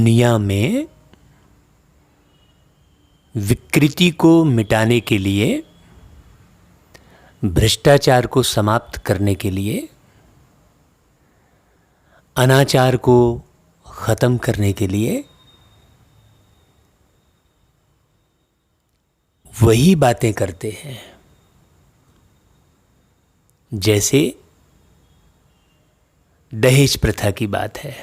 दुनिया में विकृति को मिटाने के लिए, भ्रष्टाचार को समाप्त करने के लिए, अनाचार को खत्म करने के लिए वही बातें करते हैं जैसे दहेज प्रथा की बात है।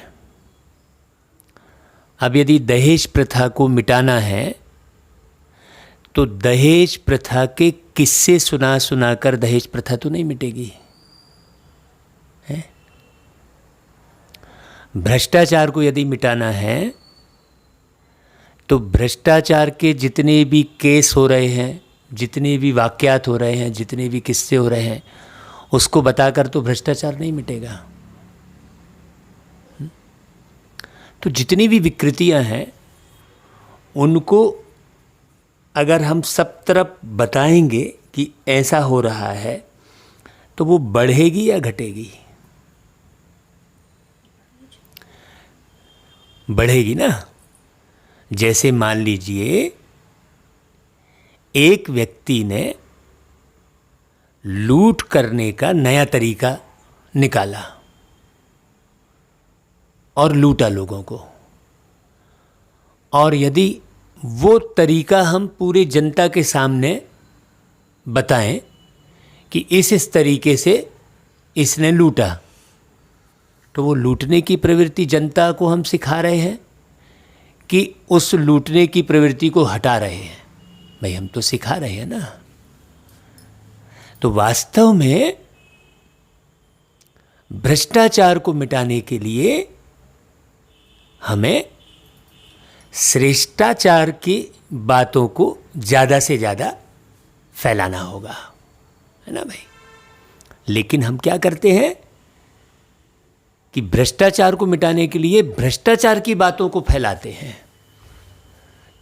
अब यदि दहेज प्रथा को मिटाना है तो दहेज प्रथा के किस्से सुना सुनाकर दहेज प्रथा तो नहीं मिटेगी, है? भ्रष्टाचार को यदि मिटाना है तो भ्रष्टाचार के जितने भी केस हो रहे हैं, जितने भी वाकयात हो रहे हैं, जितने भी किस्से हो रहे हैं, उसको बताकर तो भ्रष्टाचार नहीं मिटेगा। तो जितनी भी विकृतियां हैं उनको अगर हम सब तरफ बताएंगे कि ऐसा हो रहा है तो वो बढ़ेगी या घटेगी? बढ़ेगी ना। जैसे मान लीजिए एक व्यक्ति ने लूट करने का नया तरीका निकाला और लूटा लोगों को, और यदि वो तरीका हम पूरे जनता के सामने बताएं कि इस तरीके से इसने लूटा, तो वो लूटने की प्रवृत्ति जनता को हम सिखा रहे हैं कि उस लूटने की प्रवृत्ति को हटा रहे हैं? भाई हम तो सिखा रहे हैं ना। तो वास्तव में भ्रष्टाचार को मिटाने के लिए हमें श्रेष्ठाचार की बातों को ज़्यादा से ज़्यादा फैलाना होगा, है ना भाई। लेकिन हम क्या करते हैं कि भ्रष्टाचार को मिटाने के लिए भ्रष्टाचार की बातों को फैलाते हैं।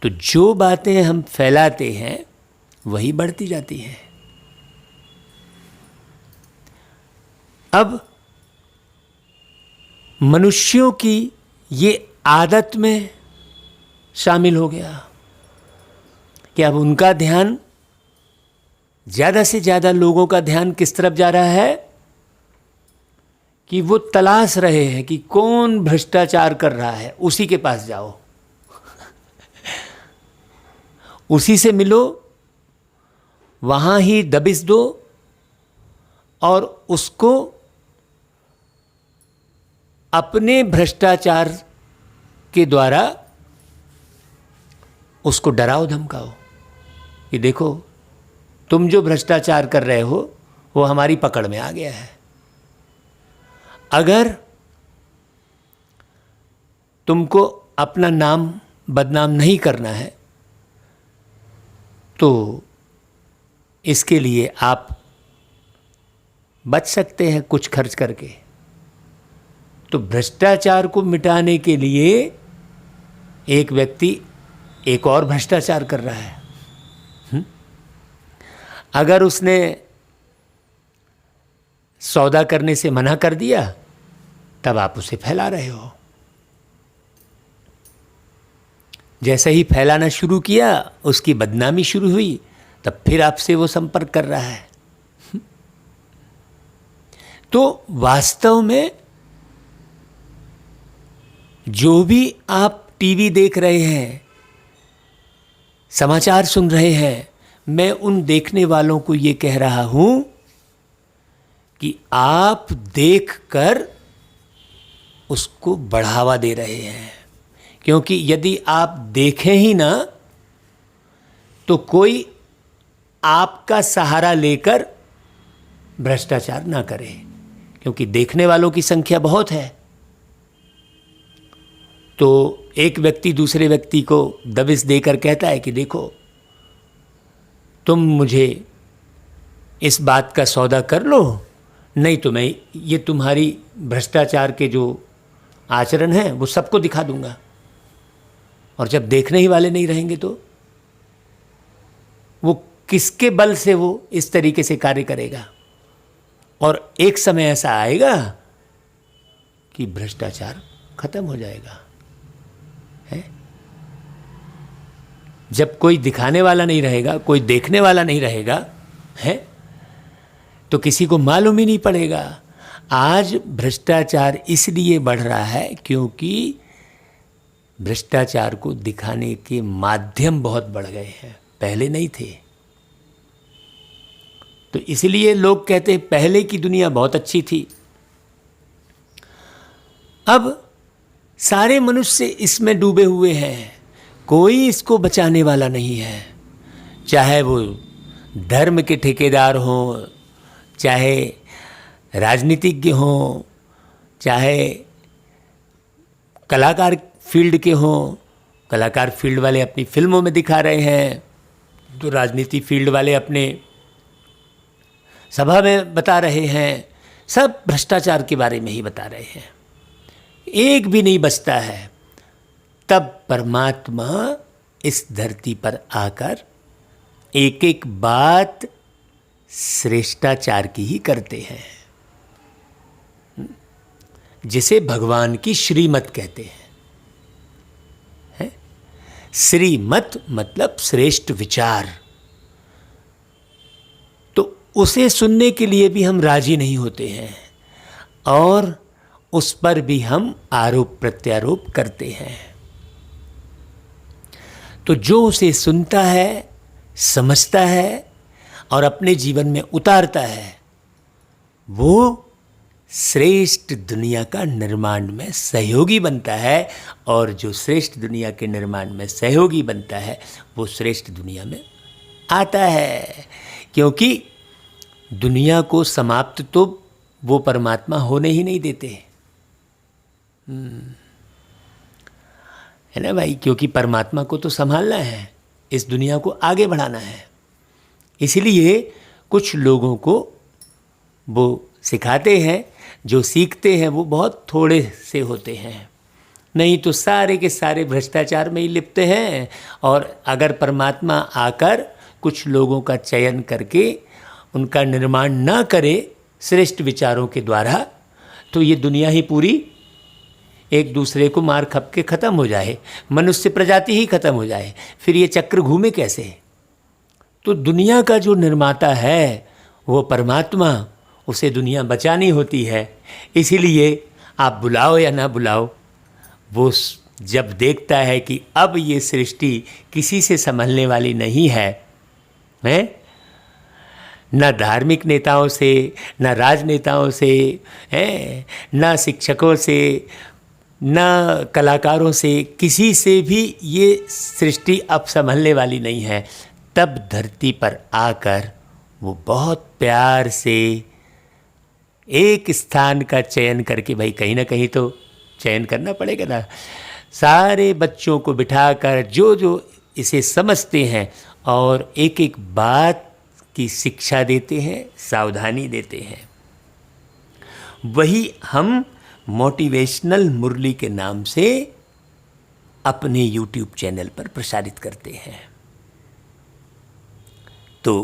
तो जो बातें हम फैलाते हैं वही बढ़ती जाती हैं। अब मनुष्यों की ये आदत में शामिल हो गया कि अब उनका ध्यान, ज़्यादा से ज़्यादा लोगों का ध्यान किस तरफ जा रहा है कि वो तलाश रहे हैं कि कौन भ्रष्टाचार कर रहा है, उसी के पास जाओ, उसी से मिलो, वहाँ ही दबिश दो और उसको अपने भ्रष्टाचार के द्वारा उसको डराओ धमकाओ कि देखो तुम जो भ्रष्टाचार कर रहे हो वो हमारी पकड़ में आ गया है। अगर तुमको अपना नाम बदनाम नहीं करना है तो इसके लिए आप बच सकते हैं कुछ खर्च करके। तो भ्रष्टाचार को मिटाने के लिए एक व्यक्ति एक और भ्रष्टाचार कर रहा है। अगर उसने सौदा करने से मना कर दिया तब आप उसे फैला रहे हो। जैसे ही फैलाना शुरू किया, उसकी बदनामी शुरू हुई, तब फिर आपसे वो संपर्क कर रहा है। तो वास्तव में जो भी आप टीवी देख रहे हैं, समाचार सुन रहे हैं, मैं उन देखने वालों को ये कह रहा हूं कि आप देखकर उसको बढ़ावा दे रहे हैं। क्योंकि यदि आप देखें ही ना तो कोई आपका सहारा लेकर भ्रष्टाचार ना करे, क्योंकि देखने वालों की संख्या बहुत है। तो एक व्यक्ति दूसरे व्यक्ति को दबिश देकर कहता है कि देखो तुम मुझे इस बात का सौदा कर लो, नहीं तो मैं ये तुम्हारी भ्रष्टाचार के जो आचरण हैं वो सबको दिखा दूंगा। और जब देखने ही वाले नहीं रहेंगे तो वो किसके बल से वो इस तरीके से कार्य करेगा। और एक समय ऐसा आएगा कि भ्रष्टाचार खत्म हो जाएगा। है? जब कोई दिखाने वाला नहीं रहेगा, कोई देखने वाला नहीं रहेगा, है, तो किसी को मालूम ही नहीं पड़ेगा। आज भ्रष्टाचार इसलिए बढ़ रहा है क्योंकि भ्रष्टाचार को दिखाने के माध्यम बहुत बढ़ गए हैं, पहले नहीं थे। तो इसलिए लोग कहते हैं पहले की दुनिया बहुत अच्छी थी। अब सारे मनुष्य इसमें डूबे हुए हैं, कोई इसको बचाने वाला नहीं है। चाहे वो धर्म के ठेकेदार हों, चाहे राजनीतिज्ञ हों, चाहे कलाकार फील्ड के हों। कलाकार फील्ड वाले अपनी फिल्मों में दिखा रहे हैं, तो राजनीति फील्ड वाले अपने सभा में बता रहे हैं। सब भ्रष्टाचार के बारे में ही बता रहे हैं, एक भी नहीं बचता है। तब परमात्मा इस धरती पर आकर एक एक बात श्रेष्ठाचार की ही करते हैं, जिसे भगवान की श्रीमत कहते हैं। श्रीमत मतलब श्रेष्ठ विचार। तो उसे सुनने के लिए भी हम राजी नहीं होते हैं और उस पर भी हम आरोप प्रत्यारोप करते हैं। तो जो उसे सुनता है, समझता है और अपने जीवन में उतारता है, वो श्रेष्ठ दुनिया का निर्माण में सहयोगी बनता है। और जो श्रेष्ठ दुनिया के निर्माण में सहयोगी बनता है, वो श्रेष्ठ दुनिया में आता है। क्योंकि दुनिया को समाप्त तो वो परमात्मा होने ही नहीं देते, है ना भाई? क्योंकि परमात्मा को तो संभालना है, इस दुनिया को आगे बढ़ाना है। इसलिए कुछ लोगों को वो सिखाते हैं, जो सीखते हैं वो बहुत थोड़े से होते हैं, नहीं तो सारे के सारे भ्रष्टाचार में ही लिप्त हैं। और अगर परमात्मा आकर कुछ लोगों का चयन करके उनका निर्माण ना करे श्रेष्ठ विचारों के द्वारा, तो ये दुनिया ही पूरी एक दूसरे को मार खप के ख़त्म हो जाए, मनुष्य प्रजाति ही ख़त्म हो जाए। फिर ये चक्र घूमे कैसे? तो दुनिया का जो निर्माता है वो परमात्मा, उसे दुनिया बचानी होती है। इसीलिए आप बुलाओ या ना बुलाओ, वो जब देखता है कि अब ये सृष्टि किसी से संभलने वाली नहीं है, हैं? न धार्मिक नेताओं से, न राजनेताओं से, हैं? न शिक्षकों से, न कलाकारों से, किसी से भी ये सृष्टि अब संभलने वाली नहीं है। तब धरती पर आकर वो बहुत प्यार से एक स्थान का चयन करके, भाई कहीं ना कहीं तो चयन करना पड़ेगा ना, सारे बच्चों को बिठाकर जो जो इसे समझते हैं और एक एक बात की शिक्षा देते हैं, सावधानी देते हैं, वही हम मोटिवेशनल मुरली के नाम से अपने YouTube चैनल पर प्रसारित करते हैं। तो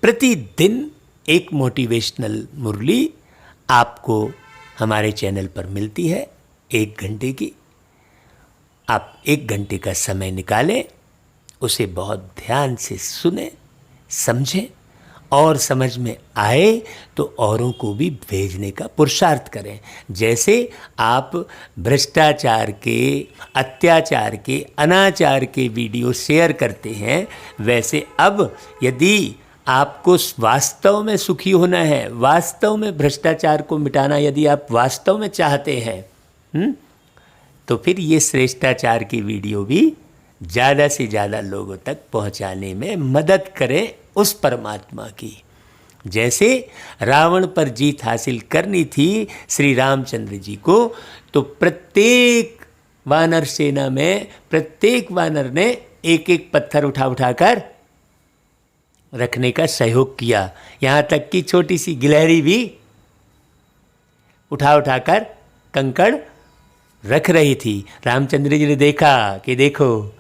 प्रतिदिन एक मोटिवेशनल मुरली आपको हमारे चैनल पर मिलती है, 1 घंटे की। आप 1 घंटे का समय निकालें, उसे बहुत ध्यान से सुने, समझें और समझ में आए तो औरों को भी भेजने का पुरुषार्थ करें। जैसे आप भ्रष्टाचार के, अत्याचार के, अनाचार के वीडियो शेयर करते हैं, वैसे अब यदि आपको वास्तव में सुखी होना है, वास्तव में भ्रष्टाचार को मिटाना यदि आप वास्तव में चाहते हैं, तो फिर ये श्रेष्ठाचार की वीडियो भी ज़्यादा से ज़्यादा लोगों तक पहुंचाने में मदद करें उस परमात्मा की। जैसे रावण पर जीत हासिल करनी थी श्री रामचंद्र जी को, तो प्रत्येक वानर सेना में प्रत्येक वानर ने एक एक पत्थर उठाकर रखने का सहयोग किया। यहाँ तक कि छोटी सी गिलहरी भी उठाकर कंकड़ रख रही थी। रामचंद्र जी ने देखा कि देखो,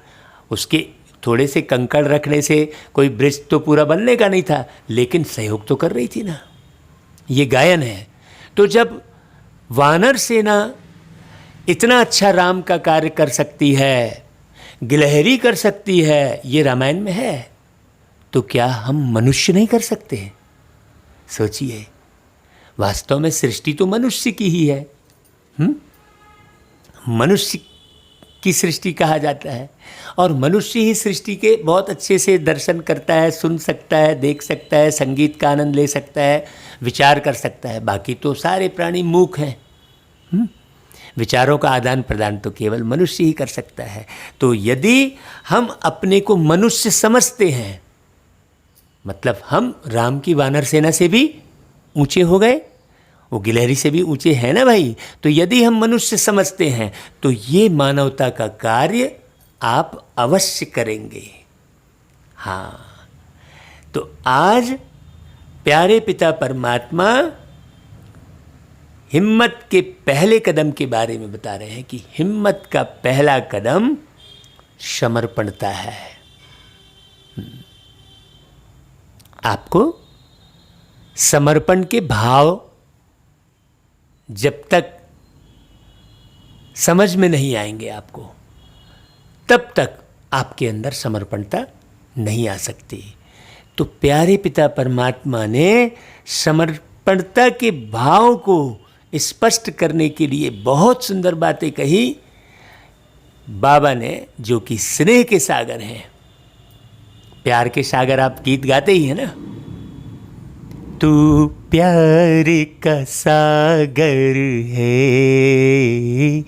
उसके थोड़े से कंकड़ रखने से कोई ब्रिज तो पूरा बनने का नहीं था, लेकिन सहयोग तो कर रही थी ना। ये गायन है। तो जब वानर सेना इतना अच्छा राम का कार्य कर सकती है, गिलहरी कर सकती है, ये रामायण में है, तो क्या हम मनुष्य नहीं कर सकते? सोचिए, वास्तव में सृष्टि तो मनुष्य की ही है। मनुष्य की सृष्टि कहा जाता है, और मनुष्य ही सृष्टि के बहुत अच्छे से दर्शन करता है, सुन सकता है, देख सकता है, संगीत का आनंद ले सकता है, विचार कर सकता है। बाकी तो सारे प्राणी मूक हैं। विचारों का आदान प्रदान तो केवल मनुष्य ही कर सकता है। तो यदि हम अपने को मनुष्य समझते हैं, मतलब हम राम की वानर सेना से भी ऊंचे हो गए, वो गिलहरी से भी ऊंचे हैं ना भाई। तो यदि हम मनुष्य समझते हैं तो ये मानवता का कार्य आप अवश्य करेंगे। हाँ, तो आज प्यारे पिता परमात्मा हिम्मत के पहले कदम के बारे में बता रहे हैं कि हिम्मत का पहला कदम समर्पणता है। आपको समर्पण के भाव जब तक समझ में नहीं आएंगे आपको, तब तक आपके अंदर समर्पणता नहीं आ सकती। तो प्यारे पिता परमात्मा ने समर्पणता के भाव को स्पष्ट करने के लिए बहुत सुंदर बातें कही बाबा ने, जो कि स्नेह के सागर हैं। प्यार के सागर आप गीत गाते ही हैं ना, तू प्यार का सागर है,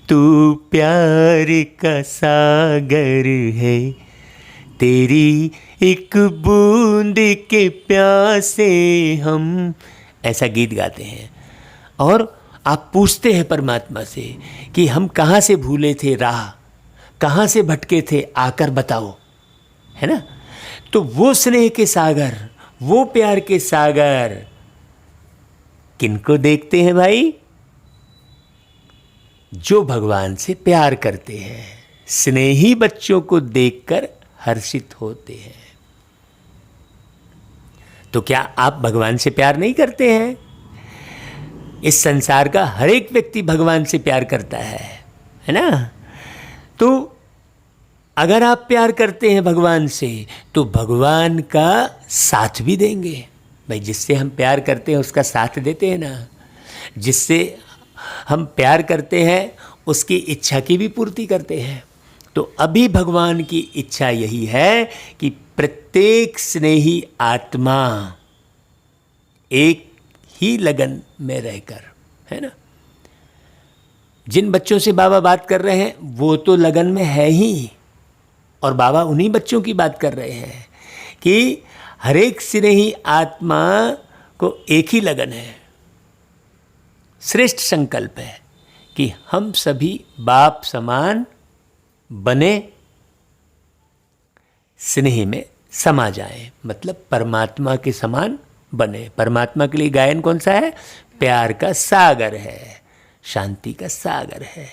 तू प्यार का सागर है, तेरी एक बूंद के प्यासे हम, ऐसा गीत गाते हैं। और आप पूछते हैं परमात्मा से कि हम कहाँ से भूले थे राह, कहाँ से भटके थे, आकर बताओ, है ना। तो वो स्नेह के सागर, वो प्यार के सागर किनको देखते हैं भाई? जो भगवान से प्यार करते हैं। स्नेही बच्चों को देखकर हर्षित होते हैं। तो क्या आप भगवान से प्यार नहीं करते हैं? इस संसार का हर एक व्यक्ति भगवान से प्यार करता है ना। तो अगर आप प्यार करते हैं भगवान से, तो भगवान का साथ भी देंगे भाई। जिससे हम प्यार करते हैं उसका साथ देते हैं ना। जिससे हम प्यार करते हैं उसकी इच्छा की भी पूर्ति करते हैं। तो अभी भगवान की इच्छा यही है कि प्रत्येक स्नेही आत्मा एक ही लगन में रहकर, है ना। जिन बच्चों से बाबा बात कर रहे हैं वो तो लगन में है ही, और बाबा उन्हीं बच्चों की बात कर रहे हैं कि हर एक स्नेही आत्मा को एक ही लगन है। श्रेष्ठ संकल्प है कि हम सभी बाप समान बने, स्नेह में समा जाएं, मतलब परमात्मा के समान बने। परमात्मा के लिए गायन कौन सा है? प्यार का सागर है, शांति का सागर है।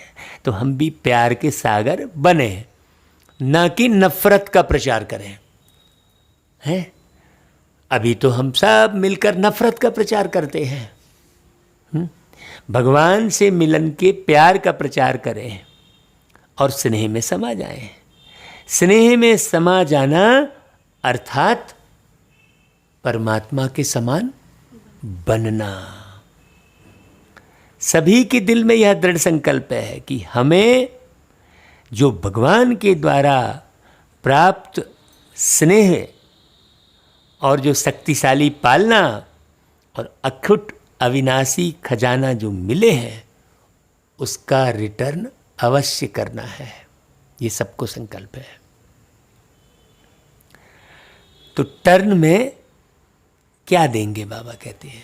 तो हम भी प्यार के सागर बने, ना कि नफरत का प्रचार करें। हैं? अभी तो हम सब मिलकर नफरत का प्रचार करते हैं। भगवान से मिलन के प्यार का प्रचार करें और स्नेह में समा जाएं। स्नेह में समा जाना अर्थात परमात्मा के समान बनना। सभी के दिल में यह दृढ़ संकल्प है कि हमें जो भगवान के द्वारा प्राप्त स्नेह और जो शक्तिशाली पालना और अखुट अविनाशी खजाना जो मिले हैं, उसका रिटर्न अवश्य करना है। ये सबको संकल्प है। तो टर्न में क्या देंगे बाबा कहते हैं।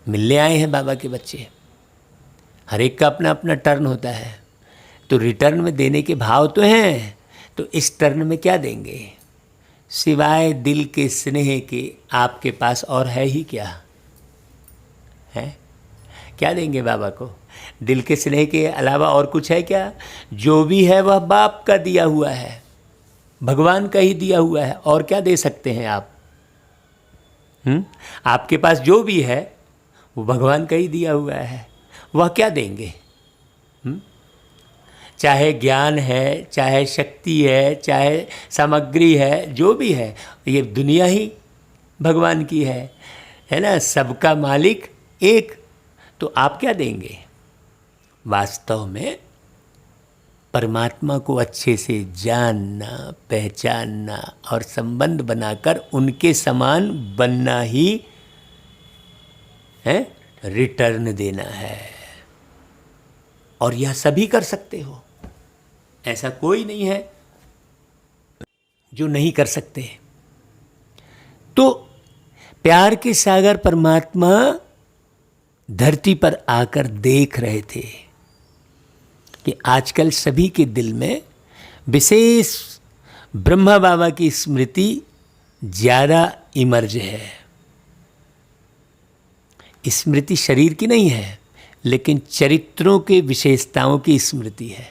मिलने आए हैं बाबा के बच्चे, हर एक का अपना अपना टर्न होता है। तो रिटर्न में देने के भाव तो हैं। तो इस टर्न में क्या देंगे? सिवाय दिल के स्नेह के आपके पास और है ही क्या? है क्या देंगे बाबा को? दिल के स्नेह के अलावा और कुछ है क्या? जो भी है वह बाप का दिया हुआ है, भगवान का ही दिया हुआ है। और क्या दे सकते हैं आप? आपके पास जो भी है वो भगवान का ही दिया हुआ है। वह क्या देंगे? चाहे ज्ञान है, चाहे शक्ति है, चाहे सामग्री है, जो भी है, ये दुनिया ही भगवान की है ना, सबका मालिक एक। तो आप क्या देंगे? वास्तव में परमात्मा को अच्छे से जानना, पहचानना और संबंध बनाकर उनके समान बनना ही है, रिटर्न देना है। और यह सभी कर सकते हो, ऐसा कोई नहीं है जो नहीं कर सकते। तो प्यार के सागर परमात्मा धरती पर आकर देख रहे थे कि आजकल सभी के दिल में विशेष ब्रह्मा बाबा की स्मृति ज़्यादा इमर्ज है। स्मृति शरीर की नहीं है, लेकिन चरित्रों के विशेषताओं की स्मृति है,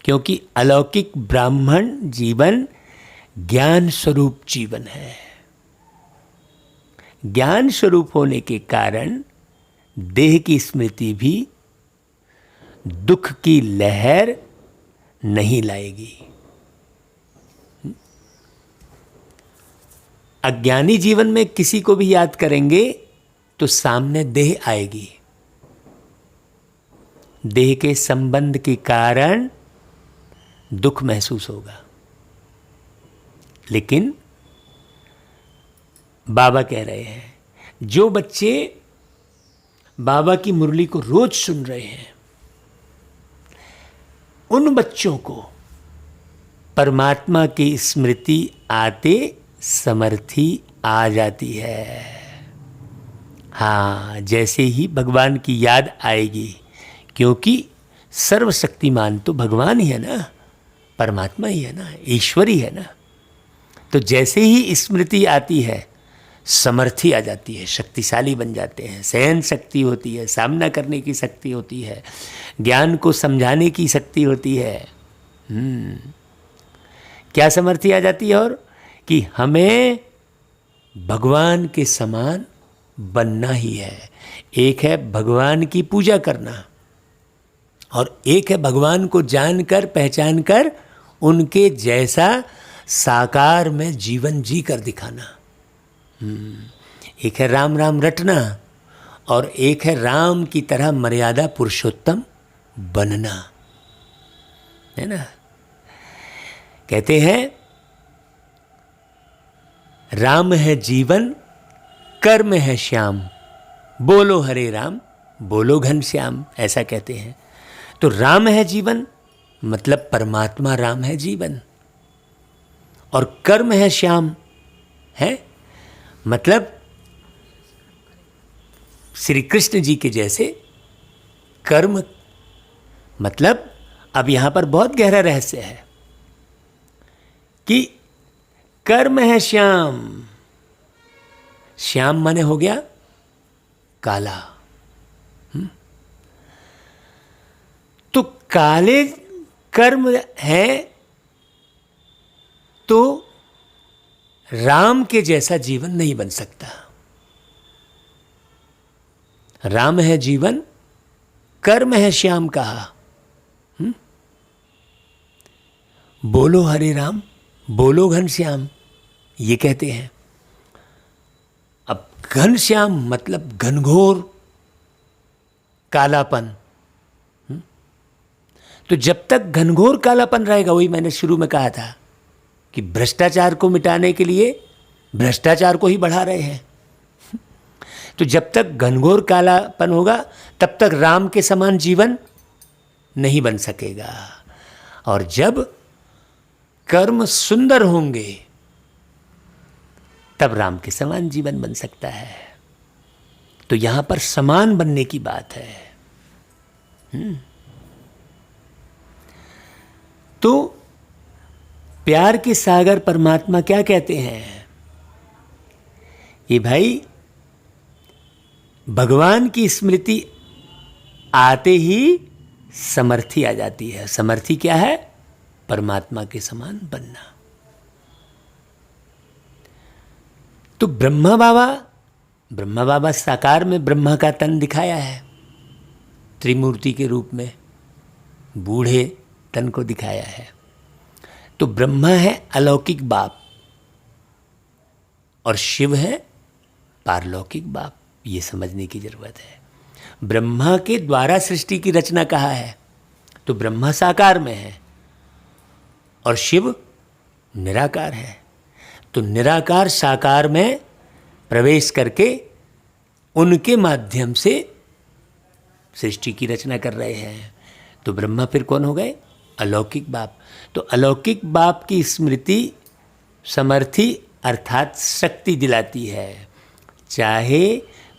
क्योंकि अलौकिक ब्राह्मण जीवन ज्ञान स्वरूप जीवन है। ज्ञान स्वरूप होने के कारण देह की स्मृति भी दुख की लहर नहीं लाएगी। अज्ञानी जीवन में किसी को भी याद करेंगे तो सामने देह आएगी। देह के संबंध के कारण दुख महसूस होगा। लेकिन बाबा कह रहे हैं, जो बच्चे बाबा की मुरली को रोज सुन रहे हैं, उन बच्चों को परमात्मा की स्मृति आते समर्थी आ जाती है। हाँ, जैसे ही भगवान की याद आएगी, क्योंकि सर्वशक्तिमान तो भगवान ही है ना, परमात्मा ही है ना, ईश्वर ही है ना। तो जैसे ही स्मृति आती है, समर्थी आ जाती है, शक्तिशाली बन जाते हैं, सहन शक्ति होती है, सामना करने की शक्ति होती है, ज्ञान को समझाने की शक्ति होती है। क्या समर्थी आ जाती है? और कि हमें भगवान के समान बनना ही है। एक है भगवान की पूजा करना, और एक है भगवान को जानकर पहचान कर उनके जैसा साकार में जीवन जी कर दिखाना। एक है राम राम रटना, और एक है राम की तरह मर्यादा पुरुषोत्तम बनना, है ना। कहते हैं राम है जीवन, कर्म है श्याम, बोलो हरे राम, बोलो घनश्याम, ऐसा कहते हैं। तो राम है जीवन मतलब परमात्मा राम है जीवन, और कर्म है श्याम है मतलब श्री कृष्ण जी के जैसे कर्म। मतलब अब यहां पर बहुत गहरा रहस्य है कि कर्म है श्याम, श्याम माने हो गया काला। तो काले कर्म है तो राम के जैसा जीवन नहीं बन सकता। राम है जीवन, कर्म है श्याम कहा। बोलो हरे राम, बोलो घनश्याम, ये कहते हैं। अब घनश्याम मतलब घनघोर कालापन। तो जब तक घनघोर कालापन रहेगा, वही मैंने शुरू में कहा था कि भ्रष्टाचार को मिटाने के लिए भ्रष्टाचार को ही बढ़ा रहे हैं। तो जब तक घनघोर कालापन होगा, तब तक राम के समान जीवन नहीं बन सकेगा। और जब कर्म सुंदर होंगे, तब राम के समान जीवन बन सकता है। तो यहां पर समान बनने की बात है। तो प्यार के सागर परमात्मा क्या कहते हैं? ये भाई भगवान की स्मृति आते ही समर्थी आ जाती है। समर्थी क्या है? परमात्मा के समान बनना। तो ब्रह्मा बाबा साकार में ब्रह्मा का तन दिखाया है, त्रिमूर्ति के रूप में बूढ़े तन को दिखाया है। तो ब्रह्मा है अलौकिक बाप और शिव है पारलौकिक बाप। ये समझने की जरूरत है। ब्रह्मा के द्वारा सृष्टि की रचना कहा है तो ब्रह्मा साकार में है और शिव निराकार है। तो निराकार साकार में प्रवेश करके उनके माध्यम से सृष्टि की रचना कर रहे हैं। तो ब्रह्मा फिर कौन हो गए? अलौकिक बाप। तो अलौकिक बाप की स्मृति समर्थी अर्थात शक्ति दिलाती है। चाहे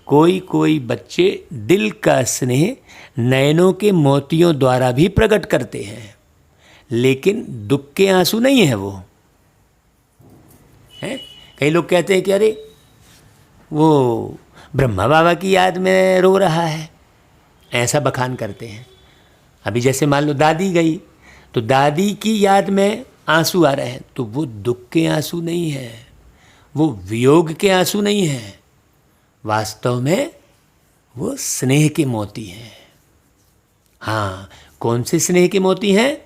कोई कोई बच्चे दिल का स्नेह नयनों के मोतियों द्वारा भी प्रकट करते हैं, लेकिन दुख के आंसू नहीं है वो हैं। कई लोग कहते हैं कि अरे वो ब्रह्मा बाबा की याद में रो रहा है, ऐसा बखान करते हैं। अभी जैसे मान लो दादी गई तो दादी की याद में आंसू आ रहे हैं, तो वो दुख के आंसू नहीं है, वो वियोग के आंसू नहीं है, वास्तव में वो स्नेह के मोती हैं। हाँ, कौन से स्नेह के मोती हैं?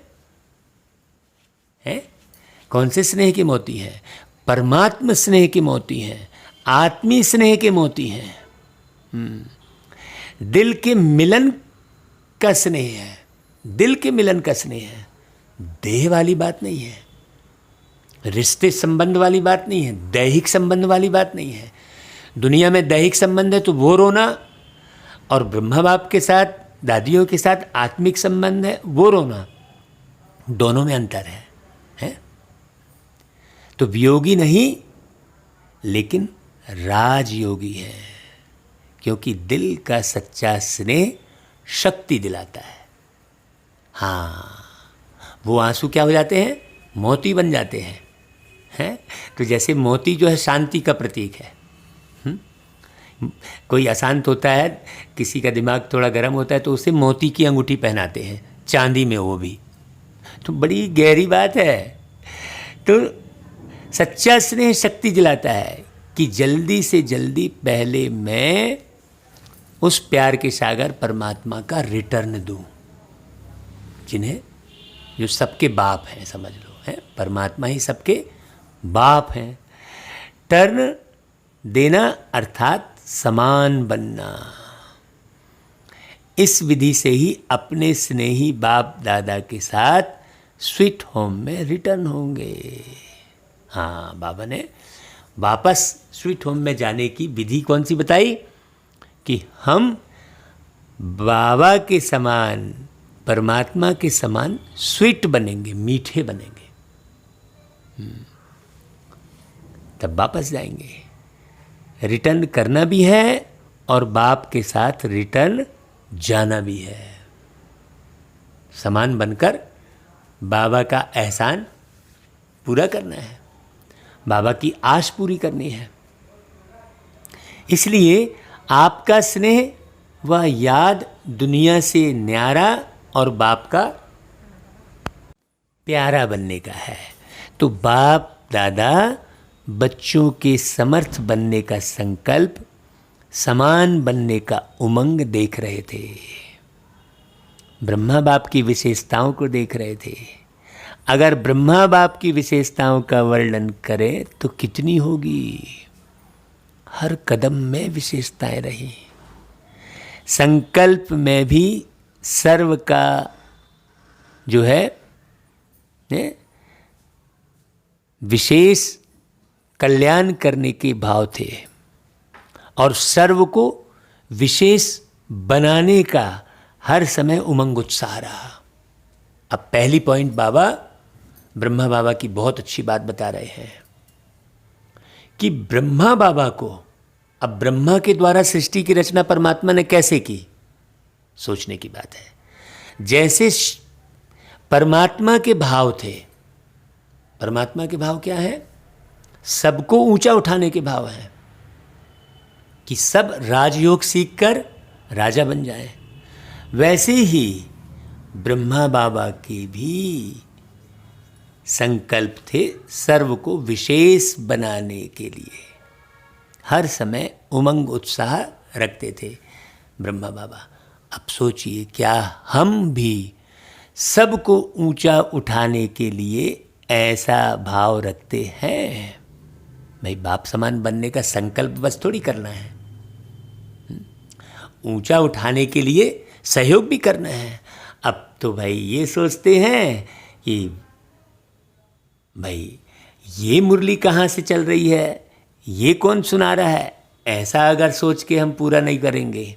कौन से स्नेह के मोती हैं? परमात्म स्नेह के मोती हैं, आत्मी स्नेह के मोती हैं। दिल के मिलन का स्नेह है, दिल के मिलन का स्नेह है। देह वाली बात नहीं है, रिश्ते संबंध वाली बात नहीं है, दैहिक संबंध वाली बात नहीं है। दुनिया में दैहिक संबंध है तो वो रोना, और ब्रह्मा बाप के साथ दादियों के साथ आत्मिक संबंध है वो रोना, दोनों में अंतर है, तो वियोगी नहीं लेकिन राजयोगी है, क्योंकि दिल का सच्चा स्नेह शक्ति दिलाता है। हाँ, वो आंसू क्या हो जाते हैं? मोती बन जाते हैं। तो जैसे मोती जो है शांति का प्रतीक है। कोई अशांत होता है, किसी का दिमाग थोड़ा गर्म होता है तो उसे मोती की अंगूठी पहनाते हैं, चांदी में वो भी, तो बड़ी गहरी बात है। तो सच्चा स्नेह शक्ति दिलाता है कि जल्दी से जल्दी पहले मैं उस प्यार के सागर परमात्मा का रिटर्न दूं, जिन्हें जो सबके बाप हैं, समझ लो, है परमात्मा ही सबके बाप हैं। टर्न देना अर्थात समान बनना। इस विधि से ही अपने स्नेही बाप दादा के साथ स्वीट होम में रिटर्न होंगे। हाँ, बाबा ने वापस स्वीट होम में जाने की विधि कौन सी बताई? कि हम बाबा के समान, परमात्मा के समान स्वीट बनेंगे, मीठे बनेंगे, तब वापस जाएंगे। रिटर्न करना भी है और बाप के साथ रिटर्न जाना भी है। समान बनकर बाबा का एहसान पूरा करना है, बाबा की आश पूरी करनी है। इसलिए आपका स्नेह व याद दुनिया से न्यारा और बाप का प्यारा बनने का है। तो बाप दादा बच्चों के समर्थ बनने का संकल्प, समान बनने का उमंग देख रहे थे, ब्रह्मा बाप की विशेषताओं को देख रहे थे। अगर ब्रह्मा बाप की विशेषताओं का वर्णन करें तो कितनी होगी, हर कदम में विशेषताएं रही। संकल्प में भी सर्व का जो है विशेष कल्याण करने के भाव थे और सर्व को विशेष बनाने का हर समय उमंग उत्साह रहा। अब पहली पॉइंट बाबा ब्रह्मा बाबा की बहुत अच्छी बात बता रहे हैं कि ब्रह्मा बाबा को, अब ब्रह्मा के द्वारा सृष्टि की रचना परमात्मा ने कैसे की, सोचने की बात है। जैसे परमात्मा के भाव थे, परमात्मा के भाव क्या है? सबको ऊंचा उठाने के भाव हैं कि सब राजयोग सीखकर राजा बन जाएं। वैसे ही ब्रह्मा बाबा के भी संकल्प थे सर्व को विशेष बनाने के लिए, हर समय उमंग उत्साह रखते थे ब्रह्मा बाबा। अब सोचिए, क्या हम भी सबको ऊंचा उठाने के लिए ऐसा भाव रखते हैं? भाई बाप समान बनने का संकल्प बस थोड़ी करना है, ऊंचा उठाने के लिए सहयोग भी करना है। अब तो भाई ये सोचते हैं कि भाई ये मुरली कहाँ से चल रही है, ये कौन सुना रहा है, ऐसा अगर सोच के हम पूरा नहीं करेंगे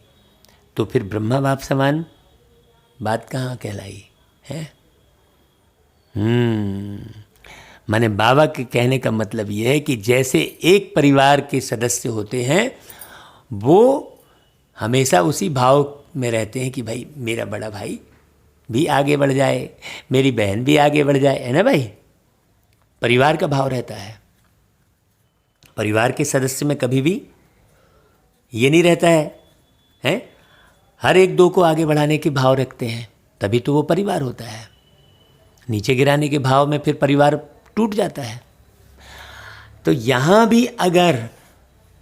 तो फिर ब्रह्मा बाप समान बात कहाँ कहलाई है। माने बाबा के कहने का मतलब ये है कि जैसे एक परिवार के सदस्य होते हैं वो हमेशा उसी भाव में रहते हैं कि भाई मेरा बड़ा भाई भी आगे बढ़ जाए, मेरी बहन भी आगे बढ़ जाए, है ना भाई। परिवार का भाव रहता है। परिवार के सदस्य में कभी भी ये नहीं रहता है हर एक दो को आगे बढ़ाने के भाव रखते हैं, तभी तो वो परिवार होता है। नीचे गिराने के भाव में फिर परिवार टूट जाता है। तो यहाँ भी अगर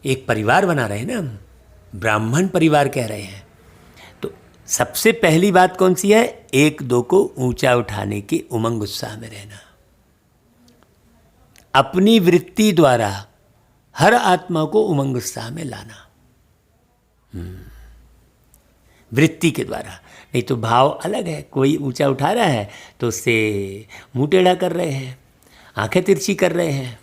एक परिवार बना रहे हैं ना, हम ब्राह्मण परिवार कह रहे हैं, तो सबसे पहली बात कौन सी है? एक दो को ऊंचा उठाने के उमंग उत्साह में रहना, अपनी वृत्ति द्वारा हर आत्मा को उमंग उत्साह में लाना, वृत्ति के द्वारा। नहीं तो भाव अलग है, कोई ऊंचा उठा रहा है तो उससे मुंह टेढ़ा कर रहे हैं, आंखें तिरछी कर रहे हैं,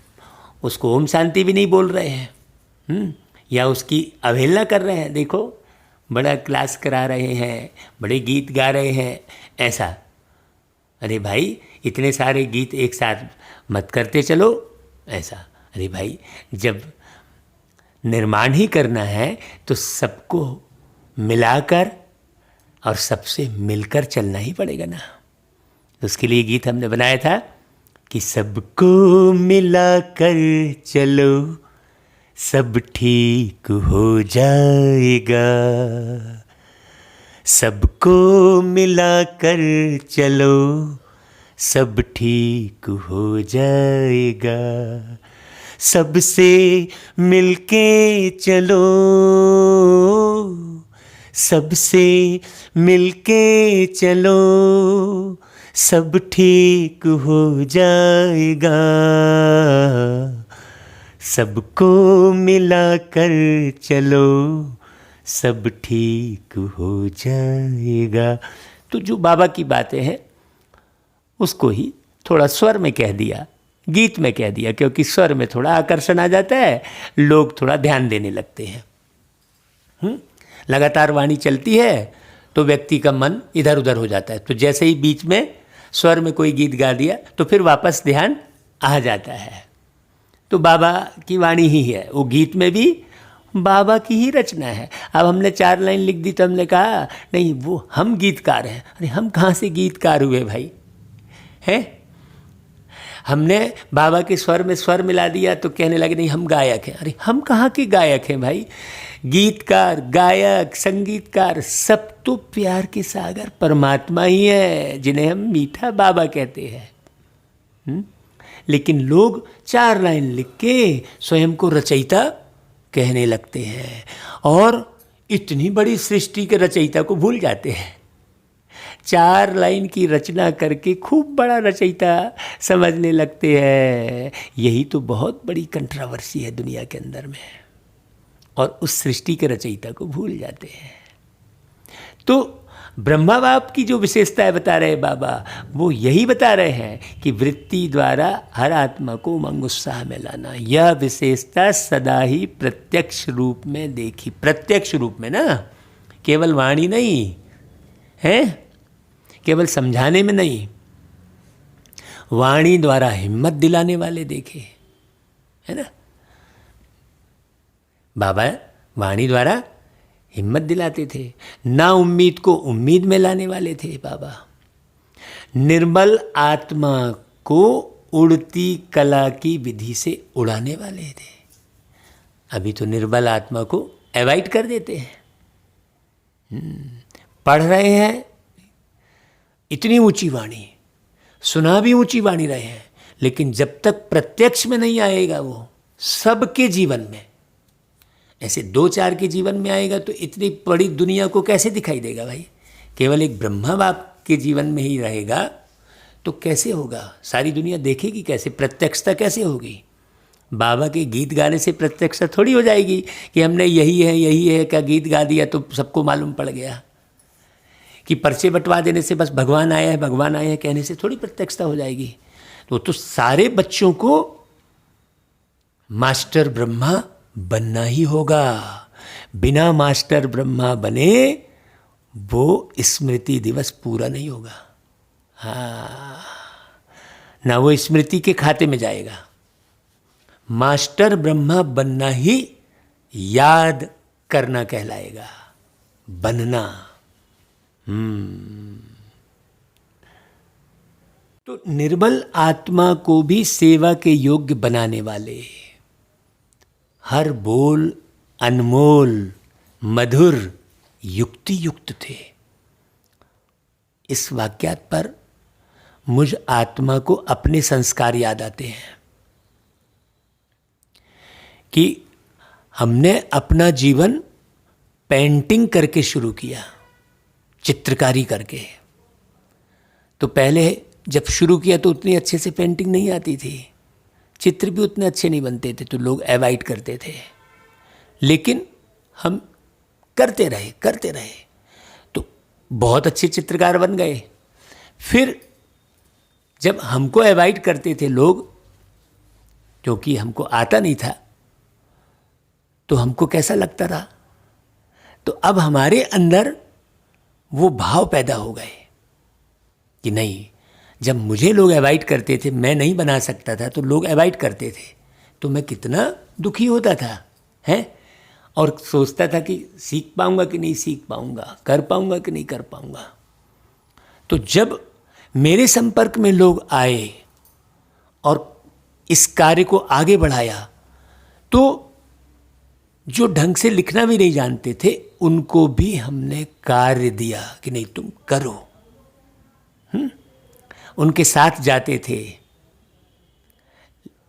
उसको ओम शांति भी नहीं बोल रहे हैं, या उसकी अवहेलना कर रहे हैं। देखो बड़ा क्लास करा रहे हैं, बड़े गीत गा रहे हैं, ऐसा। अरे भाई इतने सारे गीत एक साथ मत करते चलो, ऐसा। अरे भाई जब निर्माण ही करना है तो सबको मिलाकर और सबसे मिलकर चलना ही पड़ेगा ना। उसके लिए गीत हमने बनाया था कि सबको मिलाकर चलो सब ठीक हो जाएगा, सबको मिलाकर चलो सब ठीक हो जाएगा, सबसे मिलके चलो, सबसे मिलके चलो सब ठीक हो जाएगा, सबको मिलाकर चलो सब ठीक हो जाएगा। तो जो बाबा की बातें हैं उसको ही थोड़ा स्वर में कह दिया, गीत में कह दिया, क्योंकि स्वर में थोड़ा आकर्षण आ जाता है, लोग थोड़ा ध्यान देने लगते हैं। लगातार वाणी चलती है तो व्यक्ति का मन इधर उधर हो जाता है, तो जैसे ही बीच में स्वर में कोई गीत गा दिया तो फिर वापस ध्यान आ जाता है। तो बाबा की वाणी ही है, वो गीत में भी बाबा की ही रचना है। अब हमने 4 लाइन लिख दी तो हमने कहा नहीं वो हम गीतकार हैं। अरे हम कहाँ से गीतकार हुए भाई, हैं? हमने बाबा के स्वर में स्वर मिला दिया तो कहने लगे नहीं हम गायक हैं। अरे हम कहाँ के गायक हैं भाई? गीतकार, गायक, संगीतकार सब तो प्यार के सागर परमात्मा ही है, जिन्हें हम मीठा बाबा कहते हैं। लेकिन लोग 4 लाइन लिख के स्वयं को रचयिता कहने लगते हैं और इतनी बड़ी सृष्टि के रचयिता को भूल जाते हैं। 4 लाइन की रचना करके खूब बड़ा रचयिता समझने लगते हैं। यही तो बहुत बड़ी कंट्रोवर्सी है दुनिया के अंदर में, और उस सृष्टि के रचयिता को भूल जाते हैं। तो ब्रह्मा बाप की जो विशेषताएं बता रहे बाबा, वो यही बता रहे हैं कि वृत्ति द्वारा हर आत्मा को उमंग उत्साह में लाना, यह विशेषता सदा ही प्रत्यक्ष रूप में देखी। प्रत्यक्ष रूप में ना, केवल वाणी नहीं है, केवल समझाने में नहीं, वाणी द्वारा हिम्मत दिलाने वाले देखे, है ना। बाबा वाणी द्वारा हिम्मत दिलाते थे, ना उम्मीद को उम्मीद में लाने वाले थे बाबा। निर्मल आत्मा को उड़ती कला की विधि से उड़ाने वाले थे। अभी तो निर्बल आत्मा को अवॉइड कर देते हैं। पढ़ रहे हैं इतनी ऊंची वाणी, सुना भी ऊंची वाणी रहे हैं, लेकिन जब तक प्रत्यक्ष में नहीं आएगा वो सबके जीवन में, ऐसे 2-4 के जीवन में आएगा तो इतनी बड़ी दुनिया को कैसे दिखाई देगा भाई। केवल एक ब्रह्मा बाप के जीवन में ही रहेगा तो कैसे होगा, सारी दुनिया देखेगी कैसे, प्रत्यक्षता कैसे होगी। बाबा के गीत गाने से प्रत्यक्षता थोड़ी हो जाएगी कि हमने यही है क्या गीत गा दिया तो सबको मालूम पड़ गया। कि पर्चे बंटवा देने से बस भगवान आए हैं कहने से थोड़ी प्रत्यक्षता हो जाएगी। तो सारे बच्चों को मास्टर ब्रह्मा बनना ही होगा। बिना मास्टर ब्रह्मा बने वो स्मृति दिवस पूरा नहीं होगा। हाँ, ना वो स्मृति के खाते में जाएगा। मास्टर ब्रह्मा बनना ही याद करना कहलाएगा, बनना। तो निर्मल आत्मा को भी सेवा के योग्य बनाने वाले, हर बोल अनमोल मधुर युक्ति युक्त थे। इस वाक्यात पर मुझ आत्मा को अपने संस्कार याद आते हैं कि हमने अपना जीवन पेंटिंग करके शुरू किया, चित्रकारी करके। तो पहले जब शुरू किया तो उतनी अच्छे से पेंटिंग नहीं आती थी, चित्र भी उतने अच्छे नहीं बनते थे, तो लोग अवॉइड करते थे। लेकिन हम करते रहे तो बहुत अच्छे चित्रकार बन गए। फिर जब हमको अवॉइड करते थे लोग, क्योंकि हमको आता नहीं था, तो हमको कैसा लगता था। तो अब हमारे अंदर वो भाव पैदा हो गए कि नहीं, जब मुझे लोग अवॉइड करते थे, मैं नहीं बना सकता था तो लोग अवॉइड करते थे, तो मैं कितना दुखी होता था हैं, और सोचता था कि सीख पाऊंगा कि नहीं सीख पाऊंगा, कर पाऊंगा कि नहीं कर पाऊंगा। तो जब मेरे संपर्क में लोग आए और इस कार्य को आगे बढ़ाया, तो जो ढंग से लिखना भी नहीं जानते थे उनको भी हमने कार्य दिया कि नहीं तुम करो। उनके साथ जाते थे,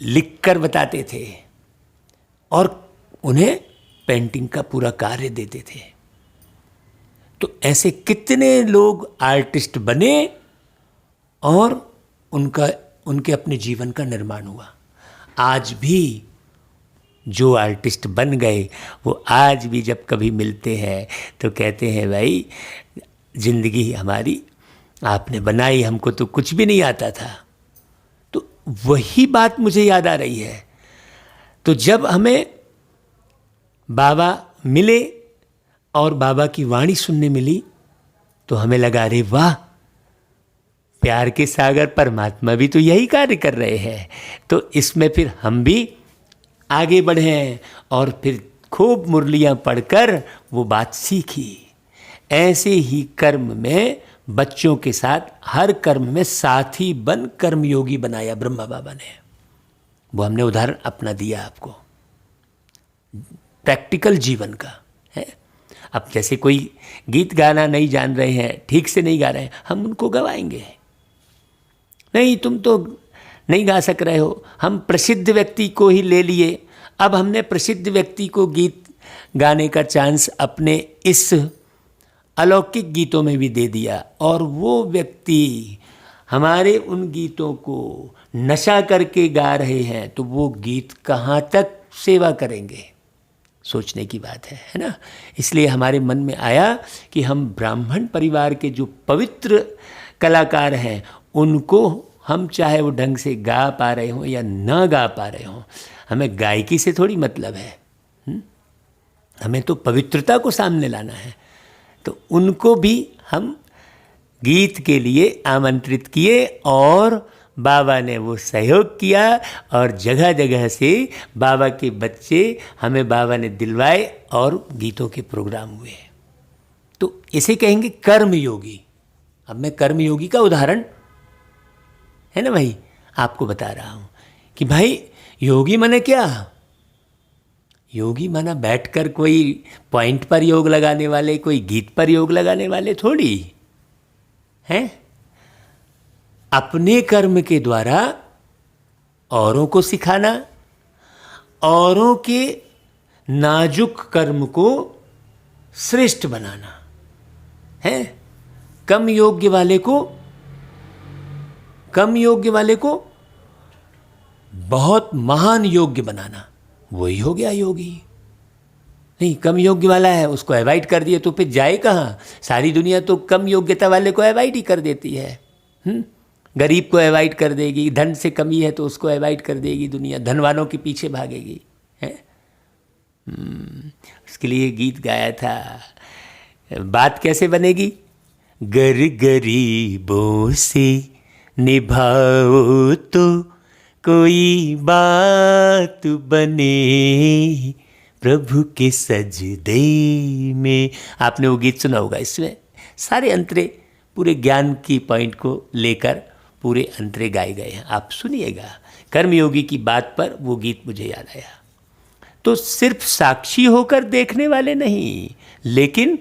लिखकर बताते थे और उन्हें पेंटिंग का पूरा कार्य देते थे। तो ऐसे कितने लोग आर्टिस्ट बने और उनके अपने जीवन का निर्माण हुआ। आज भी जो आर्टिस्ट बन गए वो आज भी जब कभी मिलते हैं तो कहते हैं भाई जिंदगी हमारी आपने बनाई, हमको तो कुछ भी नहीं आता था। तो वही बात मुझे याद आ रही है। तो जब हमें बाबा मिले और बाबा की वाणी सुनने मिली तो हमें लगा अरे वाह, प्यार के सागर परमात्मा भी तो यही कार्य कर रहे हैं। तो इसमें फिर हम भी आगे बढ़े और फिर खूब मुरलियाँ पढ़कर वो बात सीखी। ऐसे ही कर्म में बच्चों के साथ हर कर्म में साथी बन कर्मयोगी बनाया ब्रह्मा बाबा ने। वो हमने उदाहरण अपना दिया आपको, प्रैक्टिकल जीवन का है। अब जैसे कोई गीत गाना नहीं जान रहे हैं, ठीक से नहीं गा रहे हैं, हम उनको गवाएंगे। नहीं तुम तो नहीं गा सक रहे हो, हम प्रसिद्ध व्यक्ति को ही ले लिए। अब हमने प्रसिद्ध व्यक्ति को गीत गाने का चांस अपने इस अलौकिक गीतों में भी दे दिया, और वो व्यक्ति हमारे उन गीतों को नशा करके गा रहे हैं, तो वो गीत कहाँ तक सेवा करेंगे। सोचने की बात है ना। इसलिए हमारे मन में आया कि हम ब्राह्मण परिवार के जो पवित्र कलाकार हैं उनको हम चाहे वो ढंग से गा पा रहे हों या ना गा पा रहे हों, हमें गायकी से थोड़ी मतलब है। हमें तो पवित्रता को सामने लाना है। तो उनको भी हम गीत के लिए आमंत्रित किए और बाबा ने वो सहयोग किया, और जगह जगह से बाबा के बच्चे हमें बाबा ने दिलवाए और गीतों के प्रोग्राम हुए। तो इसे कहेंगे कर्मयोगी। अब मैं कर्मयोगी का उदाहरण है ना भाई आपको बता रहा हूँ कि भाई योगी माने क्या। योगी माना बैठकर कोई पॉइंट पर योग लगाने वाले, कोई गीत पर योग लगाने वाले थोड़ी हैं। अपने कर्म के द्वारा औरों को सिखाना, औरों के नाजुक कर्म को श्रेष्ठ बनाना है, कम योग्य वाले को बहुत महान योग्य बनाना, वही हो गया योगी। नहीं, कम योग्य वाला है उसको अवॉइड कर दिए तो फिर जाए कहाँ? सारी दुनिया तो कम योग्यता वाले को अवॉइड ही कर देती है। गरीब को अवॉइड कर देगी, धन से कमी है तो उसको अवॉइड कर देगी दुनिया, धन वालों के पीछे भागेगी है। उसके लिए गीत गाया था, बात कैसे बनेगी? गर गरीबों से निभाओ तो कोई बात बने, प्रभु के सजदे में। आपने वो गीत सुना होगा, इसमें सारे अंतरे पूरे ज्ञान की पॉइंट को लेकर पूरे अंतरे गाए गए हैं, आप सुनिएगा। कर्मयोगी की बात पर वो गीत मुझे याद आया। तो सिर्फ साक्षी होकर देखने वाले नहीं, लेकिन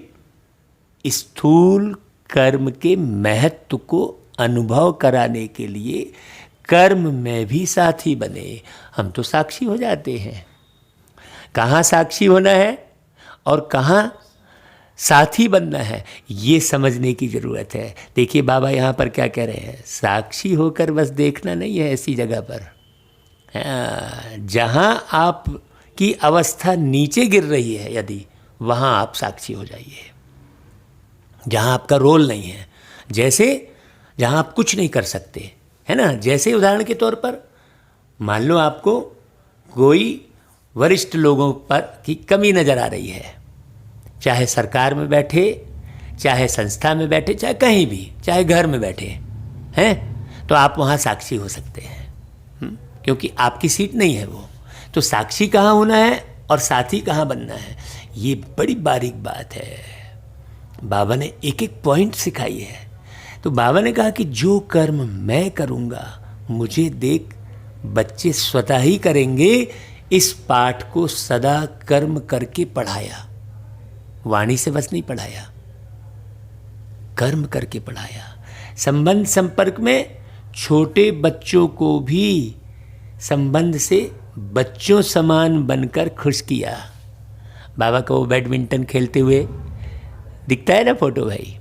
स्थूल कर्म के महत्व को अनुभव कराने के लिए कर्म में भी साथी बने। हम तो साक्षी हो जाते हैं, कहाँ साक्षी होना है और कहाँ साथी बनना है, ये समझने की ज़रूरत है। देखिए बाबा यहाँ पर क्या कह रहे हैं, साक्षी होकर बस देखना नहीं है ऐसी जगह पर, जहाँ आप की अवस्था नीचे गिर रही है, यदि वहाँ आप साक्षी हो जाइए, जहाँ आपका रोल नहीं है, जैसे जहाँ आप कुछ नहीं कर सकते, है ना। जैसे उदाहरण के तौर पर मान लो आपको कोई वरिष्ठ लोगों पर की कमी नज़र आ रही है, चाहे सरकार में बैठे, चाहे संस्था में बैठे, चाहे कहीं भी, चाहे घर में बैठे हैं, तो आप वहाँ साक्षी हो सकते हैं, क्योंकि आपकी सीट नहीं है वो। तो साक्षी कहाँ होना है और साथी कहाँ बनना है, ये बड़ी बारीक बात है। बाबा ने एक एक पॉइंट सिखाई है। तो बाबा ने कहा कि जो कर्म मैं करूँगा, मुझे देख बच्चे स्वतः ही करेंगे। इस पाठ को सदा कर्म करके पढ़ाया, वाणी से बस नहीं पढ़ाया, कर्म करके पढ़ाया। संबंध संपर्क में छोटे बच्चों को भी संबंध से बच्चों समान बनकर खुश किया। बाबा को वो बैडमिंटन खेलते हुए दिखता है ना फोटो भाई,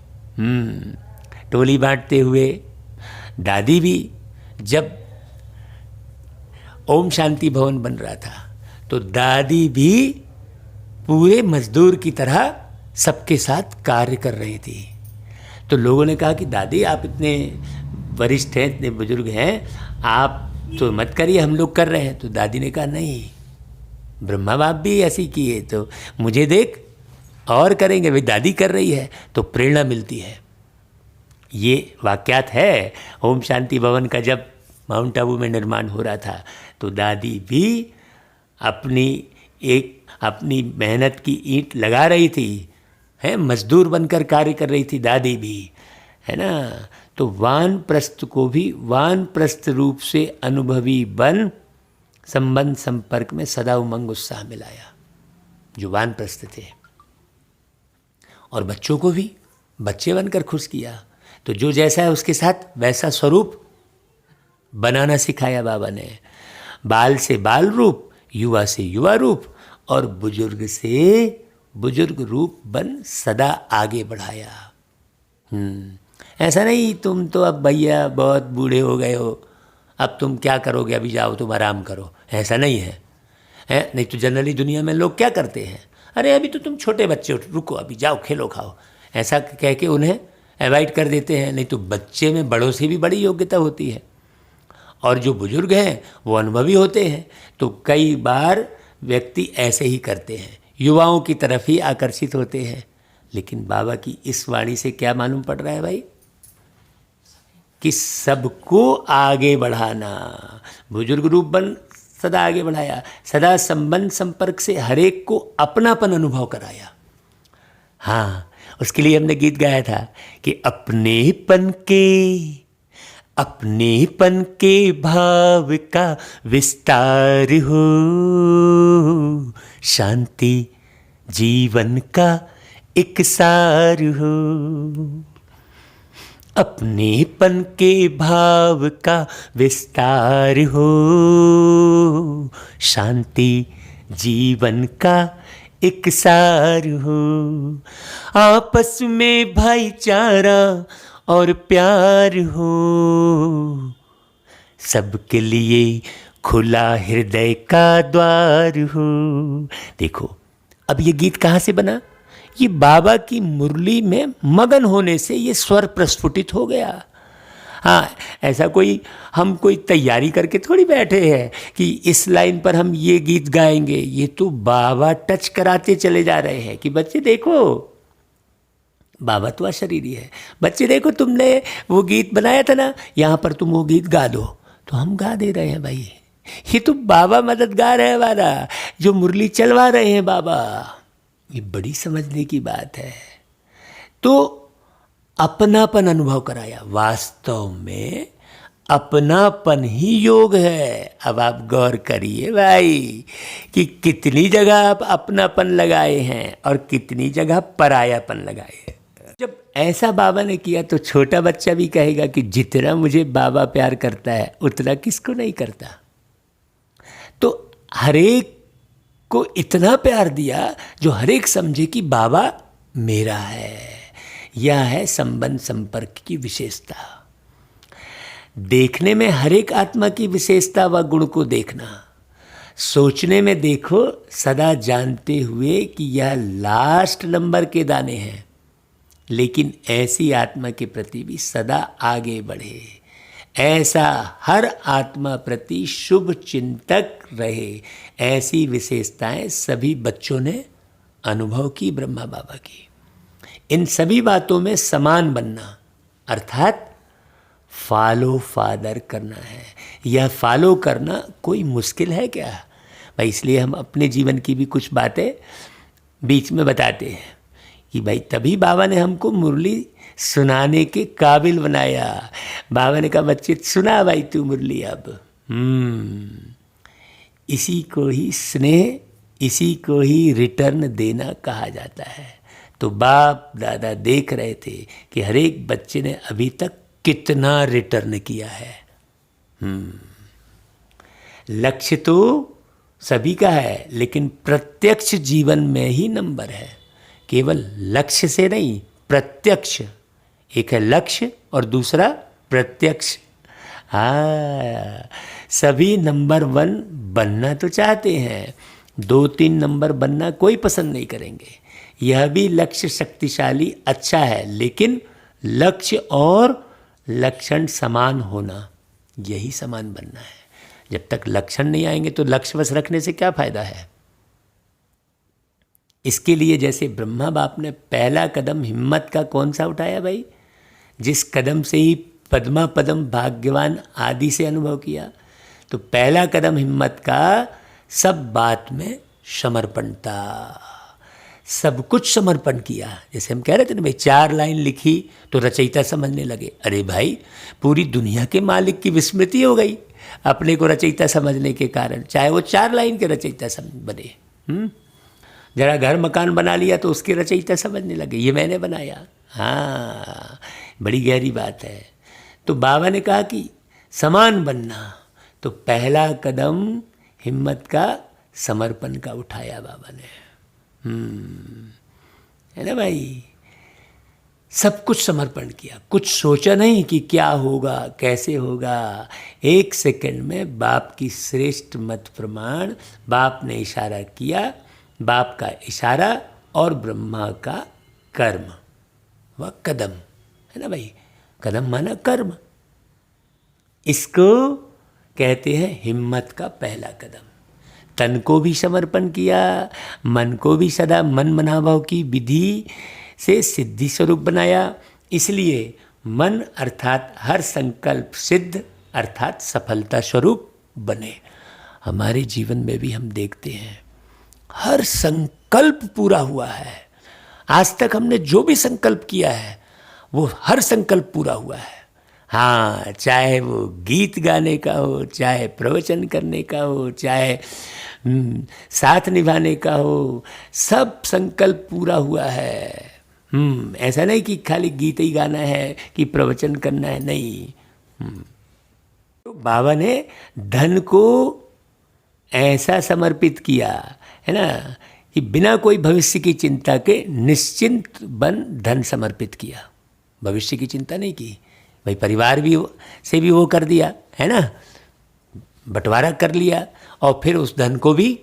टोली बांटते हुए। दादी भी जब ओम शांति भवन बन रहा था, तो दादी भी पूरे मजदूर की तरह सबके साथ कार्य कर रही थी। तो लोगों ने कहा कि दादी आप इतने वरिष्ठ हैं, इतने बुजुर्ग हैं, आप तो मत करिए, हम लोग कर रहे हैं। तो दादी ने कहा नहीं, ब्रह्मा बाप भी ऐसी किए, तो मुझे देख और करेंगे। भाई दादी कर रही है तो प्रेरणा मिलती है। ये वाक्यात है ओम शांति भवन का जब माउंट आबू में निर्माण हो रहा था, तो दादी भी अपनी मेहनत की ईंट लगा रही थी, है, मजदूर बनकर कार्य कर रही थी दादी भी, है ना। तो वानप्रस्थ को भी वानप्रस्थ रूप से अनुभवी बन संबंध संपर्क में सदा उमंग उत्साह मिलाया, जो वानप्रस्थ थे। और बच्चों को भी बच्चे बनकर खुश किया। तो जो जैसा है उसके साथ वैसा स्वरूप बनाना सिखाया बाबा ने। बाल से बाल रूप, युवा से युवा रूप और बुजुर्ग से बुजुर्ग रूप बन सदा आगे बढ़ाया। ऐसा नहीं तुम तो अब भैया बहुत बूढ़े हो गए हो, अब तुम क्या करोगे, अभी जाओ तुम आराम करो, ऐसा नहीं है। नहीं तो जनरली दुनिया में लोग क्या करते हैं, अरे अभी तो तुम छोटे बच्चे हो, रुको अभी जाओ खेलो खाओ, ऐसा कह के उन्हें अवॉइड कर देते हैं। नहीं तो बच्चे में बड़ों से भी बड़ी योग्यता होती है, और जो बुजुर्ग हैं वो अनुभवी होते हैं। तो कई बार व्यक्ति ऐसे ही करते हैं, युवाओं की तरफ ही आकर्षित होते हैं। लेकिन बाबा की इस वाणी से क्या मालूम पड़ रहा है भाई, कि सबको आगे बढ़ाना। बुजुर्ग रूप बन सदा आगे बढ़ाया, सदा संबंध संपर्क से हरेक को अपनापन अनुभव कराया। हाँ, उसके लिए हमने गीत गाया था कि अपनेपन के भाव का विस्तार हो, शांति जीवन का एक सार हो। अपनेपन के भाव का विस्तार हो, शांति जीवन का एक सार हो, आपस में भाईचारा और प्यार हो, सबके लिए खुला हृदय का द्वार हो। देखो अब ये गीत कहाँ से बना? ये बाबा की मुरली में मगन होने से ये स्वर प्रस्फुटित हो गया। हाँ, ऐसा हम कोई तैयारी करके थोड़ी बैठे हैं कि इस लाइन पर हम ये गीत गाएंगे। ये तो बाबा टच कराते चले जा रहे हैं कि बच्चे देखो, बाबा तो अशरीरी है, बच्चे देखो तुमने वो गीत बनाया था ना, यहाँ पर तुम वो गीत गा दो। तो हम गा दे रहे हैं भाई, ये तो बाबा मददगार है हमारा, जो मुरली चलवा रहे हैं बाबा। ये बड़ी समझने की बात है। तो अपनापन अनुभव कराया। वास्तव में अपनापन ही योग है। अब आप गौर करिए भाई कि कितनी जगह आप अपनापन लगाए हैं और कितनी जगह परायापन लगाए हैं। जब ऐसा बाबा ने किया तो छोटा बच्चा भी कहेगा कि जितना मुझे बाबा प्यार करता है उतना किसको नहीं करता। तो हरेक को इतना प्यार दिया जो हरेक समझे कि बाबा मेरा है। यह है संबंध संपर्क की विशेषता। देखने में हरेक आत्मा की विशेषता व गुण को देखना, सोचने में देखो सदा जानते हुए कि यह लास्ट नंबर के दाने हैं, लेकिन ऐसी आत्मा के प्रति भी सदा आगे बढ़े, ऐसा हर आत्मा प्रति शुभ चिंतक रहे। ऐसी विशेषताएं सभी बच्चों ने अनुभव की ब्रह्मा बाबा की। इन सभी बातों में समान बनना अर्थात फॉलो फादर करना है। यह फॉलो करना कोई मुश्किल है क्या भाई? इसलिए हम अपने जीवन की भी कुछ बातें बीच में बताते हैं कि भाई तभी बाबा ने हमको मुरली सुनाने के काबिल बनाया। बाबा ने कहा बच्चे सुना भाई तू मुरली अब। इसी को ही स्नेह, इसी को ही रिटर्न देना कहा जाता है। तो बाप दादा देख रहे थे कि हर एक बच्चे ने अभी तक कितना रिटर्न किया है। लक्ष्य तो सभी का है, लेकिन प्रत्यक्ष जीवन में ही नंबर है। केवल लक्ष्य से नहीं, प्रत्यक्ष। एक है लक्ष्य और दूसरा प्रत्यक्ष। हाँ, सभी नंबर 1 बनना तो चाहते हैं, 2-3 नंबर बनना कोई पसंद नहीं करेंगे। यह भी लक्ष्य शक्तिशाली अच्छा है, लेकिन लक्ष्य और लक्षण समान होना, यही समान बनना है। जब तक लक्षण नहीं आएंगे तो लक्ष्य बस रखने से क्या फायदा है। इसके लिए जैसे ब्रह्मा बाप ने पहला कदम हिम्मत का कौन सा उठाया भाई? जिस कदम से ही पद्मा पदम भाग्यवान आदि से अनुभव किया। तो पहला कदम हिम्मत का सब बात में समर्पण था, सब कुछ समर्पण किया। जैसे हम कह रहे थे ना भाई, 4 लाइन लिखी तो रचयिता समझने लगे। अरे भाई, पूरी दुनिया के मालिक की विस्मृति हो गई अपने को रचयिता समझने के कारण, चाहे वो 4 लाइन के रचयिता बने। जरा घर मकान बना लिया तो उसके रचयिता समझने लगे, ये मैंने बनाया। हाँ, बड़ी गहरी बात है। तो बाबा ने कहा कि समान बनना, तो पहला कदम हिम्मत का समर्पण का उठाया बाबा ने। है ना भाई, सब कुछ समर्पण किया, कुछ सोचा नहीं कि क्या होगा कैसे होगा। 1 सेकंड में बाप की श्रेष्ठ मत प्रमाण, बाप ने इशारा किया, बाप का इशारा और ब्रह्मा का कर्म व कदम। है ना भाई, कदम माना कर्म। इसको कहते हैं हिम्मत का पहला कदम। तन को भी समर्पण किया, मन को भी सदा मन मनाभाव की विधि से सिद्धि स्वरूप बनाया। इसलिए मन अर्थात हर संकल्प सिद्ध अर्थात सफलता स्वरूप बने। हमारे जीवन में भी हम देखते हैं हर संकल्प पूरा हुआ है। आज तक हमने जो भी संकल्प किया है वो हर संकल्प पूरा हुआ है। हाँ, चाहे वो गीत गाने का हो, चाहे प्रवचन करने का हो, चाहे साथ निभाने का हो, सब संकल्प पूरा हुआ है। ऐसा नहीं कि खाली गीत ही गाना है कि प्रवचन करना है, नहीं। तो बाबा ने धन को ऐसा समर्पित किया है ना, कि बिना कोई भविष्य की चिंता के निश्चिंत बन धन समर्पित किया। भविष्य की चिंता नहीं की भाई, परिवार भी से भी वो कर दिया, है ना, बंटवारा कर लिया, और फिर उस धन को भी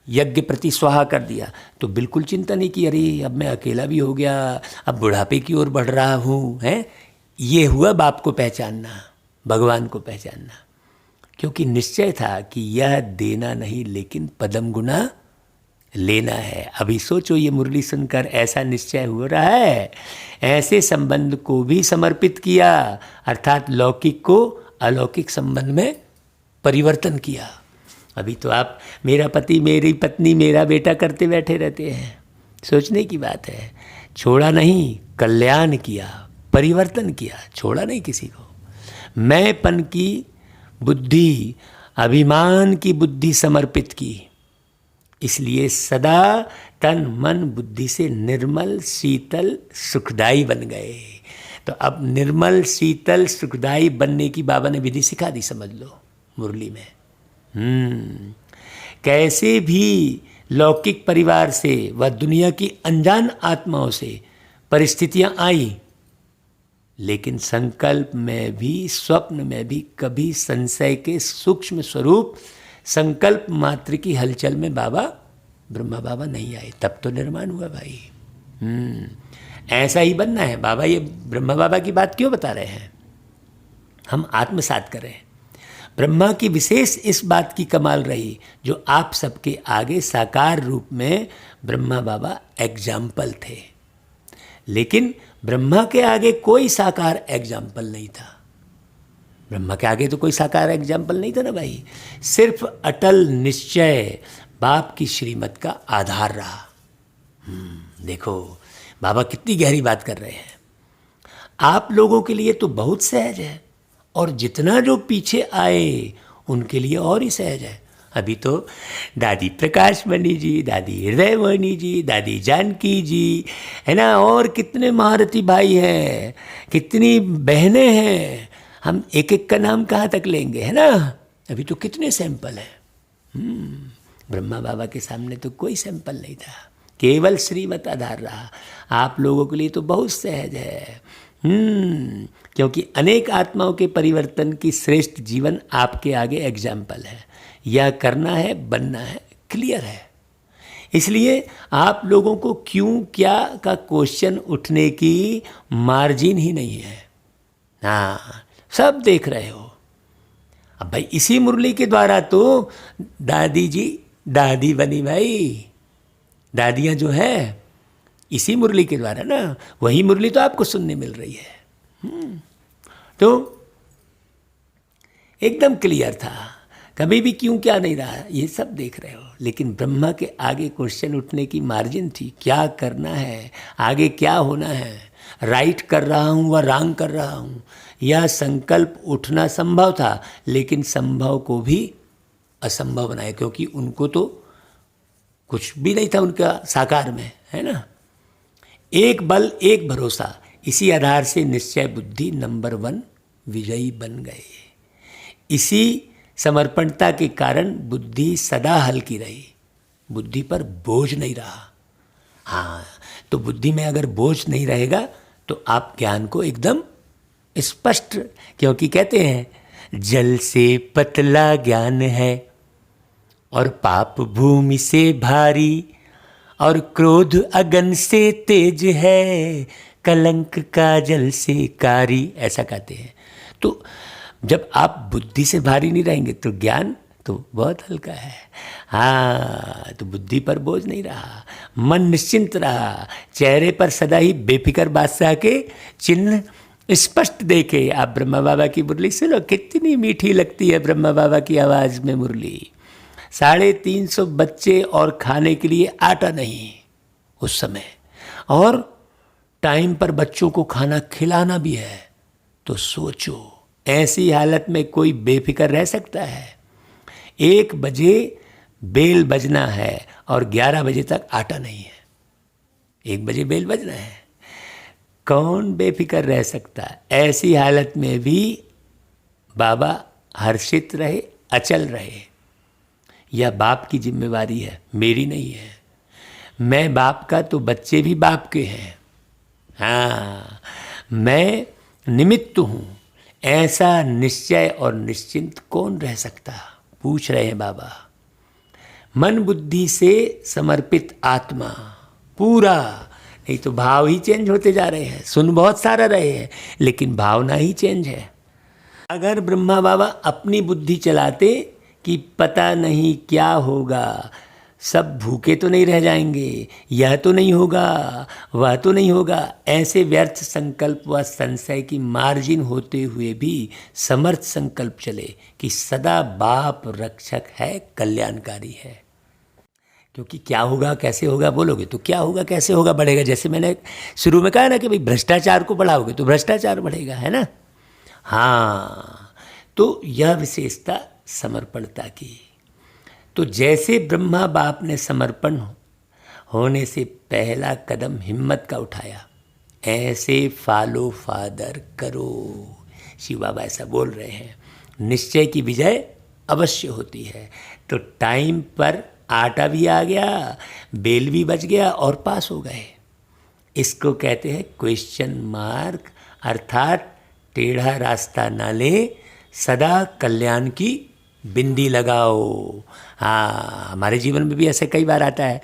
यज्ञ प्रति स्वाहा कर दिया। तो बिल्कुल चिंता नहीं की, अरे अब मैं अकेला भी हो गया, अब बुढ़ापे की ओर बढ़ रहा हूँ, है। ये हुआ बाप को पहचानना, भगवान को पहचानना, क्योंकि निश्चय था कि यह देना नहीं लेकिन पदम गुना लेना है। अभी सोचो, ये मुरली सुनकर ऐसा निश्चय हो रहा है, ऐसे संबंध को भी समर्पित किया, अर्थात लौकिक को अलौकिक संबंध में परिवर्तन किया। अभी तो आप मेरा पति, मेरी पत्नी, मेरा बेटा करते बैठे रहते हैं। सोचने की बात है, छोड़ा नहीं, कल्याण किया, परिवर्तन किया, छोड़ा नहीं किसी को। मैंपन की बुद्धि, अभिमान की बुद्धि समर्पित की, इसलिए सदा तन मन बुद्धि से निर्मल शीतल सुखदायी बन गए। तो अब निर्मल शीतल सुखदायी बनने की बाबा ने विधि सिखा दी, समझ लो मुरली में। कैसे भी लौकिक परिवार से व दुनिया की अनजान आत्माओं से परिस्थितियां आई, लेकिन संकल्प में भी, स्वप्न में भी कभी संशय के सूक्ष्म स्वरूप संकल्प मात्र की हलचल में बाबा, ब्रह्मा बाबा नहीं आए। तब तो निर्माण हुआ भाई। ऐसा ही बनना है। बाबा ये ब्रह्मा बाबा की बात क्यों बता रहे हैं? हम आत्मसात कर रहे हैं। ब्रह्मा की विशेष इस बात की कमाल रही, जो आप सबके आगे साकार रूप में ब्रह्मा बाबा एग्जाम्पल थे, लेकिन ब्रह्मा के आगे कोई साकार एग्जाम्पल नहीं था। ब्रह्मा के आगे तो कोई साकार एग्जाम्पल नहीं था ना भाई। सिर्फ अटल निश्चय बाप की श्रीमत का आधार रहा। देखो बाबा कितनी गहरी बात कर रहे हैं। आप लोगों के लिए तो बहुत सहज है, और जितना जो पीछे आए उनके लिए और ही सहज है। अभी तो दादी प्रकाश मणि जी, दादी हृदय मणि जी, दादी जानकी जी, है ना, और कितने महारथी भाई हैं, कितनी बहनें हैं। हम एक एक का नाम कहाँ तक लेंगे, है ना। अभी तो कितने सैंपल हैं। ब्रह्मा बाबा के सामने तो कोई सैंपल नहीं था, केवल श्रीमत आधार रहा। आप लोगों के लिए तो बहुत सहज है। क्योंकि अनेक आत्माओं के परिवर्तन की श्रेष्ठ जीवन आपके आगे एग्जाम्पल है। यह करना है, बनना है, क्लियर है। इसलिए आप लोगों को क्यों क्या का क्वेश्चन उठने की मार्जिन ही नहीं है। हाँ, सब देख रहे हो। अब भाई इसी मुरली के द्वारा तो दादी जी दादी बनी भाई। दादियाँ जो है इसी मुरली के द्वारा ना, वही मुरली तो आपको सुनने मिल रही है। तो एकदम क्लियर था, कभी भी क्यों क्या नहीं रहा, ये सब देख रहे हो। लेकिन ब्रह्मा के आगे क्वेश्चन उठने की मार्जिन थी, क्या करना है, आगे क्या होना है, राइट कर रहा हूँ व रॉन्ग कर रहा हूँ। यह संकल्प उठना संभव था, लेकिन संभव को भी असंभव बनाया, क्योंकि उनको तो कुछ भी नहीं था उनका साकार में, है ना। एक बल एक भरोसा, इसी आधार से निश्चय बुद्धि नंबर 1 विजयी बन गए। इसी समर्पणता के कारण बुद्धि सदा हल्की रही, बुद्धि पर बोझ नहीं रहा। हाँ, तो बुद्धि में अगर बोझ नहीं रहेगा तो आप ज्ञान को एकदम स्पष्ट, क्योंकि कहते हैं जल से पतला ज्ञान है और पाप भूमि से भारी, और क्रोध अगन से तेज है, कलंक का जल से कारी, ऐसा कहते हैं। तो जब आप बुद्धि से भारी नहीं रहेंगे तो ज्ञान तो बहुत हल्का है। हाँ, तो बुद्धि पर बोझ नहीं रहा, मन निश्चिंत रहा, चेहरे पर सदा ही बेफिक्र बादशाह के चिन्ह स्पष्ट देखे। आप ब्रह्मा बाबा की मुरली सुनो, कितनी मीठी लगती है ब्रह्मा बाबा की आवाज़ में मुरली। 350 बच्चे और खाने के लिए आटा नहीं उस समय, और टाइम पर बच्चों को खाना खिलाना भी है। तो सोचो, ऐसी हालत में कोई बेफिक्र रह सकता है? 1 बजे बेल बजना है और 11 बजे तक आटा नहीं है। 1 बजे बेल बजना है, कौन बेफिक्र रह सकता है? ऐसी हालत में भी बाबा हर्षित रहे, अचल रहे। यह बाप की जिम्मेवारी है, मेरी नहीं है। मैं बाप का तो बच्चे भी बाप के हैं। हाँ, मैं निमित्त हूँ, ऐसा निश्चय और निश्चिंत कौन रह सकता, पूछ रहे हैं बाबा। मन बुद्धि से समर्पित आत्मा पूरा, नहीं तो भाव ही चेंज होते जा रहे हैं। सुन बहुत सारा रहे हैं लेकिन भावना ही चेंज है। अगर ब्रह्मा बाबा अपनी बुद्धि चलाते कि पता नहीं क्या होगा, सब भूखे तो नहीं रह जाएंगे, यह तो नहीं होगा, वह तो नहीं होगा, ऐसे व्यर्थ संकल्प व संशय की मार्जिन होते हुए भी समर्थ संकल्प चले कि सदा बाप रक्षक है, कल्याणकारी है। क्योंकि क्या होगा कैसे होगा बोलोगे तो क्या होगा कैसे होगा बढ़ेगा। जैसे मैंने शुरू में कहा ना कि भाई भ्रष्टाचार को बढ़ाओगे तो भ्रष्टाचार बढ़ेगा, है ना। हाँ, तो यह विशेषता समर्पणता की। तो जैसे ब्रह्मा बाप ने समर्पण होने से पहला कदम हिम्मत का उठाया, ऐसे फॉलो फादर करो। शिव बाबा ऐसा बोल रहे हैं। निश्चय की विजय अवश्य होती है। तो टाइम पर आटा भी आ गया, बेल भी बच गया और पास हो गए। इसको कहते हैं क्वेश्चन मार्क, अर्थात टेढ़ा रास्ता ना ले, सदा कल्याण की बिंदी लगाओ। हाँ, हमारे जीवन में भी ऐसे कई बार आता है।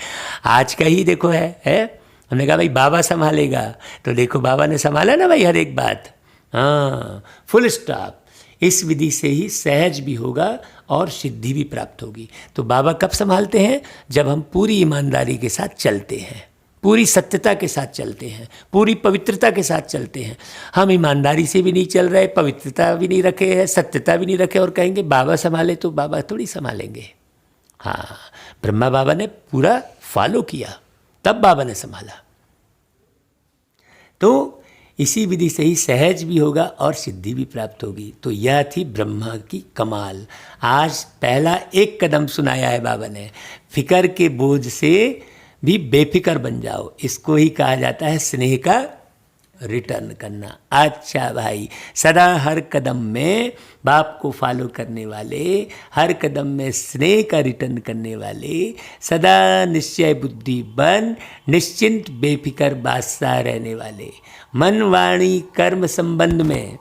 आज का ही देखो है हमने कहा भाई बाबा संभालेगा, तो देखो बाबा ने संभाला ना भाई हर एक बात। हाँ, फुल स्टॉप। इस विधि से ही सहज भी होगा और सिद्धि भी प्राप्त होगी। तो बाबा कब संभालते हैं? जब हम पूरी ईमानदारी के साथ चलते हैं, पूरी सत्यता के साथ चलते हैं, पूरी पवित्रता के साथ चलते हैं। हम ईमानदारी से भी नहीं चल रहे, पवित्रता भी नहीं रखे हैं, सत्यता भी नहीं रखे और कहेंगे बाबा संभाले, तो बाबा थोड़ी संभालेंगे। हाँ, ब्रह्मा बाबा ने पूरा फॉलो किया, तब बाबा ने संभाला। तो इसी विधि से ही सहज भी होगा और सिद्धि भी प्राप्त होगी। तो यह थी ब्रह्मा की कमाल। आज पहला एक कदम सुनाया है बाबा ने। फिकर के बोझ से भी बेफिक्र बन जाओ, इसको ही कहा जाता है स्नेह का रिटर्न करना। अच्छा भाई, सदा हर कदम में बाप को फॉलो करने वाले, हर कदम में स्नेह का रिटर्न करने वाले, सदा निश्चय बुद्धि बन निश्चिंत बेफिक्र बादशाह रहने वाले, मन वाणी कर्म संबंध में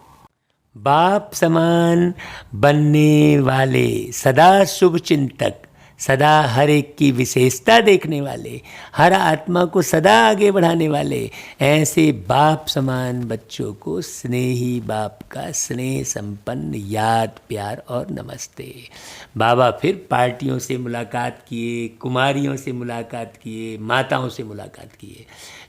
बाप समान बनने वाले, सदा शुभ चिंतक, सदा हर एक की विशेषता देखने वाले, हर आत्मा को सदा आगे बढ़ाने वाले, ऐसे बाप समान बच्चों को स्नेही बाप का स्नेह संपन्न याद प्यार और नमस्ते। बाबा फिर पार्टियों से मुलाकात किए, कुमारियों से मुलाकात किए, माताओं से मुलाकात किए।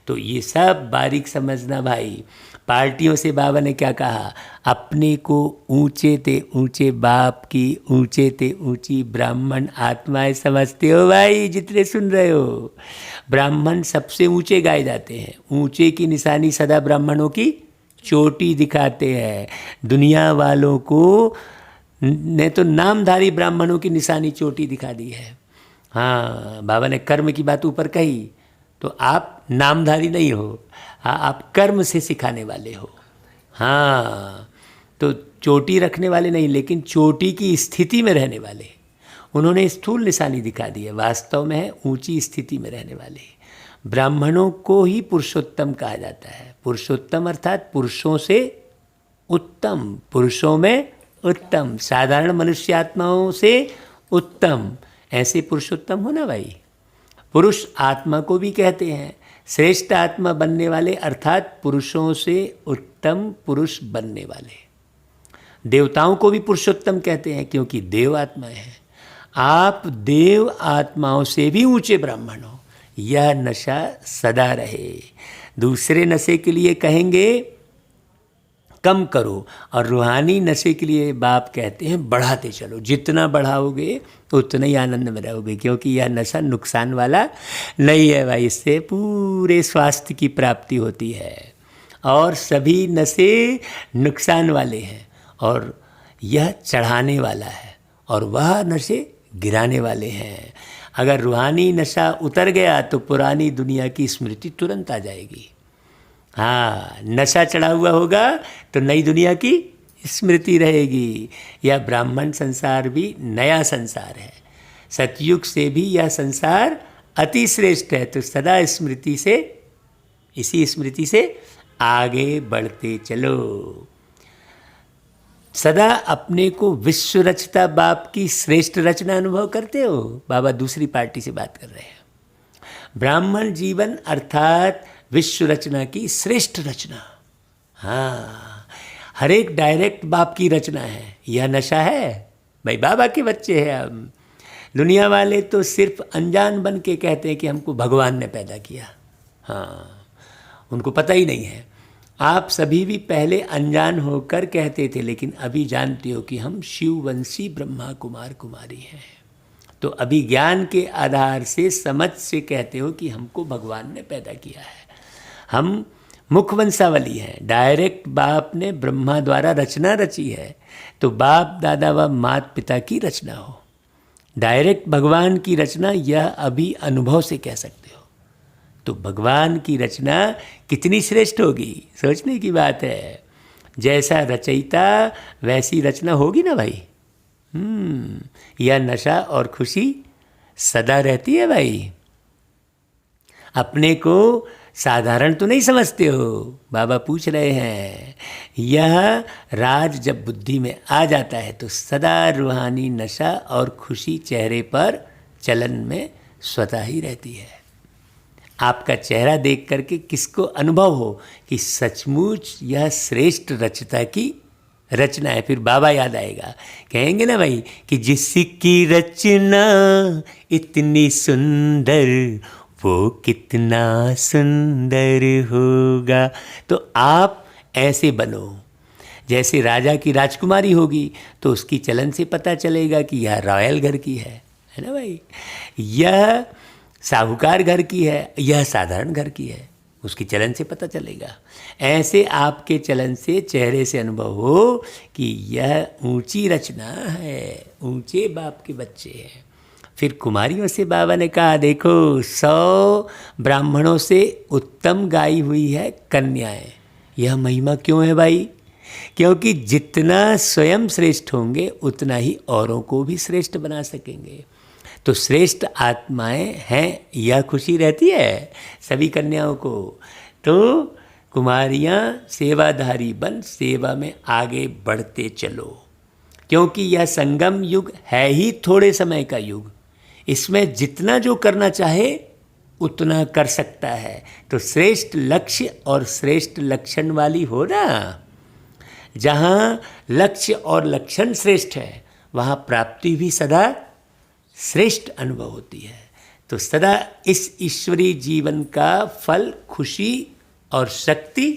तो ये सब बारीक समझना भाई। पार्टियों से बाबा ने क्या कहा? अपने को ऊंचे ते ऊंचे बाप की ऊंचे ते ऊंची ब्राह्मण आत्माएं समझते हो भाई, जितने सुन रहे हो। ब्राह्मण सबसे ऊंचे गाए जाते हैं। ऊंचे की निशानी सदा ब्राह्मणों की चोटी दिखाते हैं। दुनिया वालों को ने तो नामधारी ब्राह्मणों की निशानी चोटी दिखा दी है। हाँ, बाबा ने कर्म की बात ऊपर कही, तो आप नामधारी नहीं हो, हाँ आप कर्म से सिखाने वाले हो। हाँ, तो चोटी रखने वाले नहीं, लेकिन चोटी की स्थिति में रहने वाले। उन्होंने स्थूल निशानी दिखा दी है, वास्तव में है ऊंची स्थिति में रहने वाले। ब्राह्मणों को ही पुरुषोत्तम कहा जाता है। पुरुषोत्तम अर्थात पुरुषों से उत्तम, पुरुषों में उत्तम, साधारण मनुष्य आत्माओं से उत्तम, ऐसे पुरुषोत्तम हो ना भाई। पुरुष आत्मा को भी कहते हैं श्रेष्ठ आत्मा बनने वाले, अर्थात पुरुषों से उत्तम पुरुष बनने वाले। देवताओं को भी पुरुषोत्तम कहते हैं क्योंकि देव आत्माएं हैं। आप देव आत्माओं से भी ऊंचे ब्राह्मण हो, यह नशा सदा रहे। दूसरे नशे के लिए कहेंगे कम करो, और रूहानी नशे के लिए बाप कहते हैं बढ़ाते चलो। जितना बढ़ाओगे उतना ही आनंद में रहोगे, क्योंकि यह नशा नुकसान वाला नहीं है भाई। इससे पूरे स्वास्थ्य की प्राप्ति होती है, और सभी नशे नुकसान वाले हैं, और यह चढ़ाने वाला है, और वह नशे गिराने वाले हैं। अगर रूहानी नशा उतर गया तो पुरानी दुनिया की स्मृति तुरंत आ जाएगी। हाँ, नशा चढ़ा हुआ होगा तो नई दुनिया की स्मृति रहेगी। यह ब्राह्मण संसार भी नया संसार है। सतयुग से भी यह संसार अति श्रेष्ठ है। तो सदा स्मृति से, इसी स्मृति से आगे बढ़ते चलो। सदा अपने को विश्व रचता बाप की श्रेष्ठ रचना अनुभव करते हो। बाबा दूसरी पार्टी से बात कर रहे हैं। ब्राह्मण जीवन अर्थात विश्व रचना की श्रेष्ठ रचना। हाँ, हर एक डायरेक्ट बाप की रचना है। यह नशा है भाई, बाबा के बच्चे हैं हम। दुनिया वाले तो सिर्फ अनजान बन के कहते हैं कि हमको भगवान ने पैदा किया। हाँ, उनको पता ही नहीं है। आप सभी भी पहले अनजान होकर कहते थे, लेकिन अभी जानते हो कि हम शिववंशी ब्रह्मा कुमार कुमारी हैं। तो अभी ज्ञान के आधार से, समझ से कहते हो कि हमको भगवान ने पैदा किया है। हम मुख वंशावली हैं, डायरेक्ट बाप ने ब्रह्मा द्वारा रचना रची है। तो बाप दादा व माता पिता की रचना हो, डायरेक्ट भगवान की रचना, यह अभी अनुभव से कह सकते हो। तो भगवान की रचना कितनी श्रेष्ठ होगी, सोचने की बात है। जैसा रचयिता वैसी रचना होगी ना भाई। यह नशा और खुशी सदा रहती है भाई। अपने को साधारण तो नहीं समझते हो। बाबा पूछ रहे हैं, यह राज जब बुद्धि में आ जाता है तो सदा रूहानी नशा और खुशी चेहरे पर चलन में स्वतः ही रहती है। आपका चेहरा देख करके किसको अनुभव हो कि सचमुच यह श्रेष्ठ रचता की रचना है। फिर बाबा याद आएगा, कहेंगे ना भाई कि जिसकी रचना इतनी सुंदर वो कितना सुंदर होगा। तो आप ऐसे बनो। जैसे राजा की राजकुमारी होगी तो उसकी चलन से पता चलेगा कि यह रॉयल घर की है ना भाई। यह साहूकार घर की है, यह साधारण घर की है, उसकी चलन से पता चलेगा। ऐसे आपके चलन से, चेहरे से अनुभव हो कि यह ऊंची रचना है, ऊंचे बाप के बच्चे हैं। फिर कुमारियों से बाबा ने कहा, देखो 100 ब्राह्मणों से उत्तम गाई हुई है कन्याएं। यह महिमा क्यों है भाई? क्योंकि जितना स्वयं श्रेष्ठ होंगे उतना ही औरों को भी श्रेष्ठ बना सकेंगे। तो श्रेष्ठ आत्माएं हैं, यह खुशी रहती है सभी कन्याओं को। तो कुमारियाँ सेवाधारी बन सेवा में आगे बढ़ते चलो, क्योंकि यह संगम युग है ही थोड़े समय का युग। इसमें जितना जो करना चाहे उतना कर सकता है। तो श्रेष्ठ लक्ष्य और श्रेष्ठ लक्षण वाली हो ना। जहाँ लक्ष्य और लक्षण श्रेष्ठ है वहाँ प्राप्ति भी सदा श्रेष्ठ अनुभव होती है। तो सदा इस ईश्वरीय जीवन का फल खुशी और शक्ति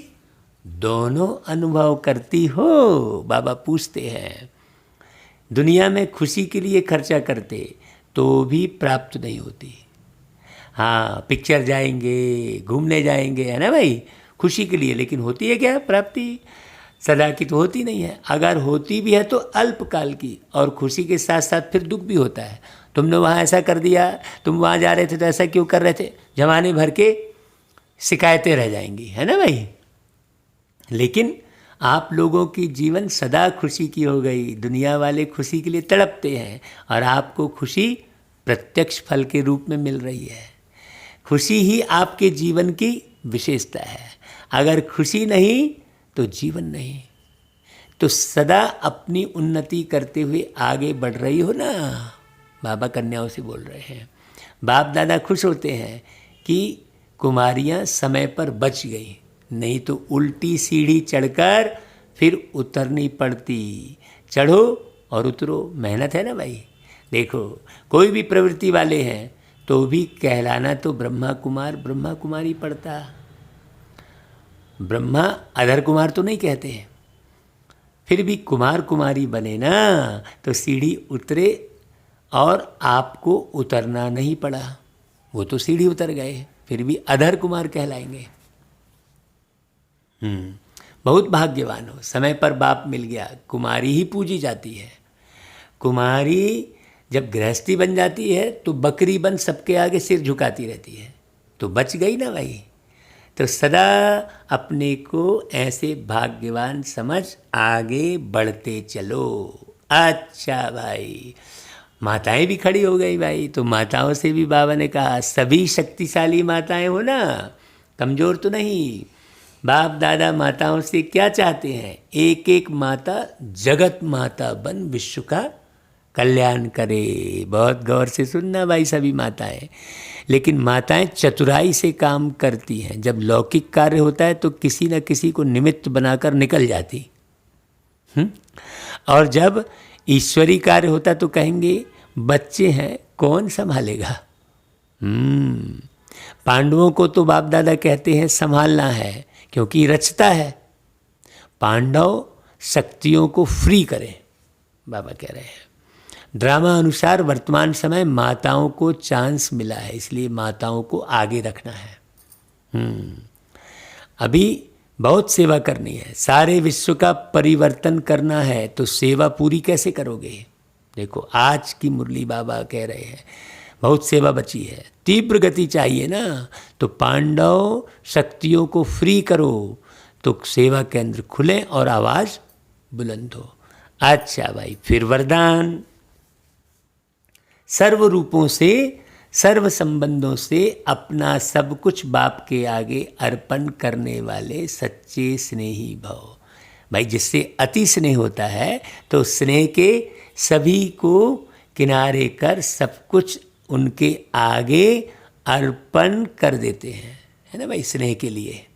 दोनों अनुभव करती हो। बाबा पूछते हैं, दुनिया में खुशी के लिए खर्चा करते तो भी प्राप्त नहीं होती। हाँ, पिक्चर जाएंगे, घूमने जाएंगे, है ना भाई, खुशी के लिए, लेकिन होती है क्या प्राप्ति? सदा की तो होती नहीं है। अगर होती भी है तो अल्पकाल की, और खुशी के साथ साथ फिर दुख भी होता है। तुमने वहाँ ऐसा कर दिया, तुम वहाँ जा रहे थे तो ऐसा क्यों कर रहे थे, जमाने भर के शिकायतें रह जाएंगी, है ना भाई। लेकिन आप लोगों की जीवन सदा खुशी की हो गई। दुनिया वाले खुशी के लिए तड़पते हैं और आपको खुशी प्रत्यक्ष फल के रूप में मिल रही है। खुशी ही आपके जीवन की विशेषता है। अगर खुशी नहीं तो जीवन नहीं। तो सदा अपनी उन्नति करते हुए आगे बढ़ रही हो ना। बाबा कन्याओं से बोल रहे हैं। बाप दादा खुश होते हैं कि कुमारियाँ समय पर बच गई, नहीं तो उल्टी सीढ़ी चढ़कर फिर उतरनी पड़ती। चढ़ो और उतरो, मेहनत है ना भाई। देखो, कोई भी प्रवृत्ति वाले हैं तो भी कहलाना तो ब्रह्मा कुमार ब्रह्मा कुमारी पड़ता। ब्रह्मा अधर कुमार तो नहीं कहते हैं। फिर भी कुमार कुमारी बने ना तो सीढ़ी उतरे और आपको उतरना नहीं पड़ा। वो तो सीढ़ी उतर गए, फिर भी अधर कुमार कहलाएंगे। बहुत भाग्यवान हो, समय पर बाप मिल गया। कुमारी ही पूजी जाती है। कुमारी जब गृहस्थी बन जाती है तो बकरी बन सबके आगे सिर झुकाती रहती है, तो बच गई ना भाई। तो सदा अपने को ऐसे भाग्यवान समझ आगे बढ़ते चलो। अच्छा भाई, माताएं भी खड़ी हो गई भाई। तो माताओं से भी बाबा ने कहा सभी शक्तिशाली माताएं हो ना, कमज़ोर तो नहीं। बाप दादा माताओं से क्या चाहते हैं? एक एक माता जगत माता बन विश्व का कल्याण करे। बहुत गौर से सुनना भाई सभी माताएं। लेकिन माताएं चतुराई से काम करती हैं। जब लौकिक कार्य होता है तो किसी न किसी को निमित्त बनाकर निकल जाती। और जब ईश्वरी कार्य होता तो कहेंगे बच्चे हैं कौन संभालेगा। पांडवों को तो बाप दादा कहते हैं संभालना है, क्योंकि रचता है। पांडव शक्तियों को फ्री करें, बाबा कह रहे हैं। ड्रामा अनुसार वर्तमान समय माताओं को चांस मिला है, इसलिए माताओं को आगे रखना है। अभी बहुत सेवा करनी है, सारे विश्व का परिवर्तन करना है, तो सेवा पूरी कैसे करोगे? देखो आज की मुरली बाबा कह रहे हैं बहुत सेवा बची है, तीव्र गति चाहिए ना। तो पांडव शक्तियों को फ्री करो तो सेवा केंद्र खुले और आवाज़ बुलंद हो। अच्छा भाई, फिर वरदान। सर्व रूपों से सर्व संबंधों से अपना सब कुछ बाप के आगे अर्पण करने वाले सच्चे स्नेही भव। भाई जिससे अति स्नेह होता है तो स्नेह के सभी को किनारे कर सब कुछ उनके आगे अर्पण कर देते हैं, है ना भाई, स्नेह के लिए।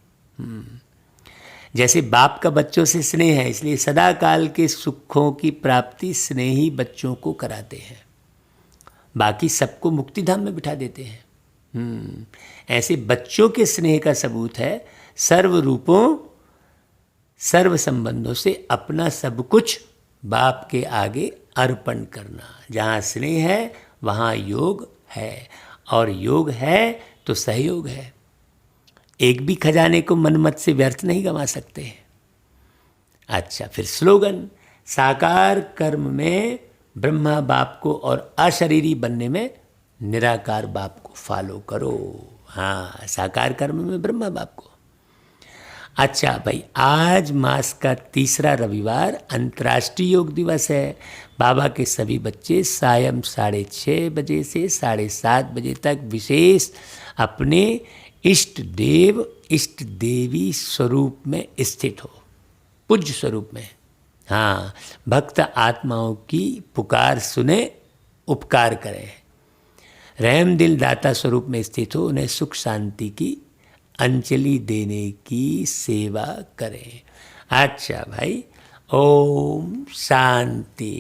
जैसे बाप का बच्चों से स्नेह है, इसलिए सदा काल के सुखों की प्राप्ति स्नेही बच्चों को कराते हैं, बाकी सबको मुक्तिधाम में बिठा देते हैं। ऐसे बच्चों के स्नेह का सबूत है सर्व रूपों सर्व संबंधों से अपना सब कुछ बाप के आगे अर्पण करना। जहाँ स्नेह है वहाँ योग है, और योग है तो सहयोग है। एक भी खजाने को मनमत से व्यर्थ नहीं गंवा सकते। अच्छा, फिर स्लोगन। साकार कर्म में ब्रह्मा बाप को और अशरीरी बनने में निराकार बाप को फॉलो करो। हाँ, साकार कर्म में ब्रह्मा बाप को। अच्छा भाई, आज मास का तीसरा रविवार अंतर्राष्ट्रीय योग दिवस है। बाबा के सभी बच्चे सायं 6:30 बजे से 7:30 बजे तक विशेष अपने इष्ट देव इष्ट देवी स्वरूप में स्थित हो, पूज्य स्वरूप में। हाँ, भक्त आत्माओं की पुकार सुने, उपकार करें, रहम दिल दाता स्वरूप में स्थित हो, उन्हें सुख शांति की अंजलि देने की सेवा करें। अच्छा भाई, ओम शांति।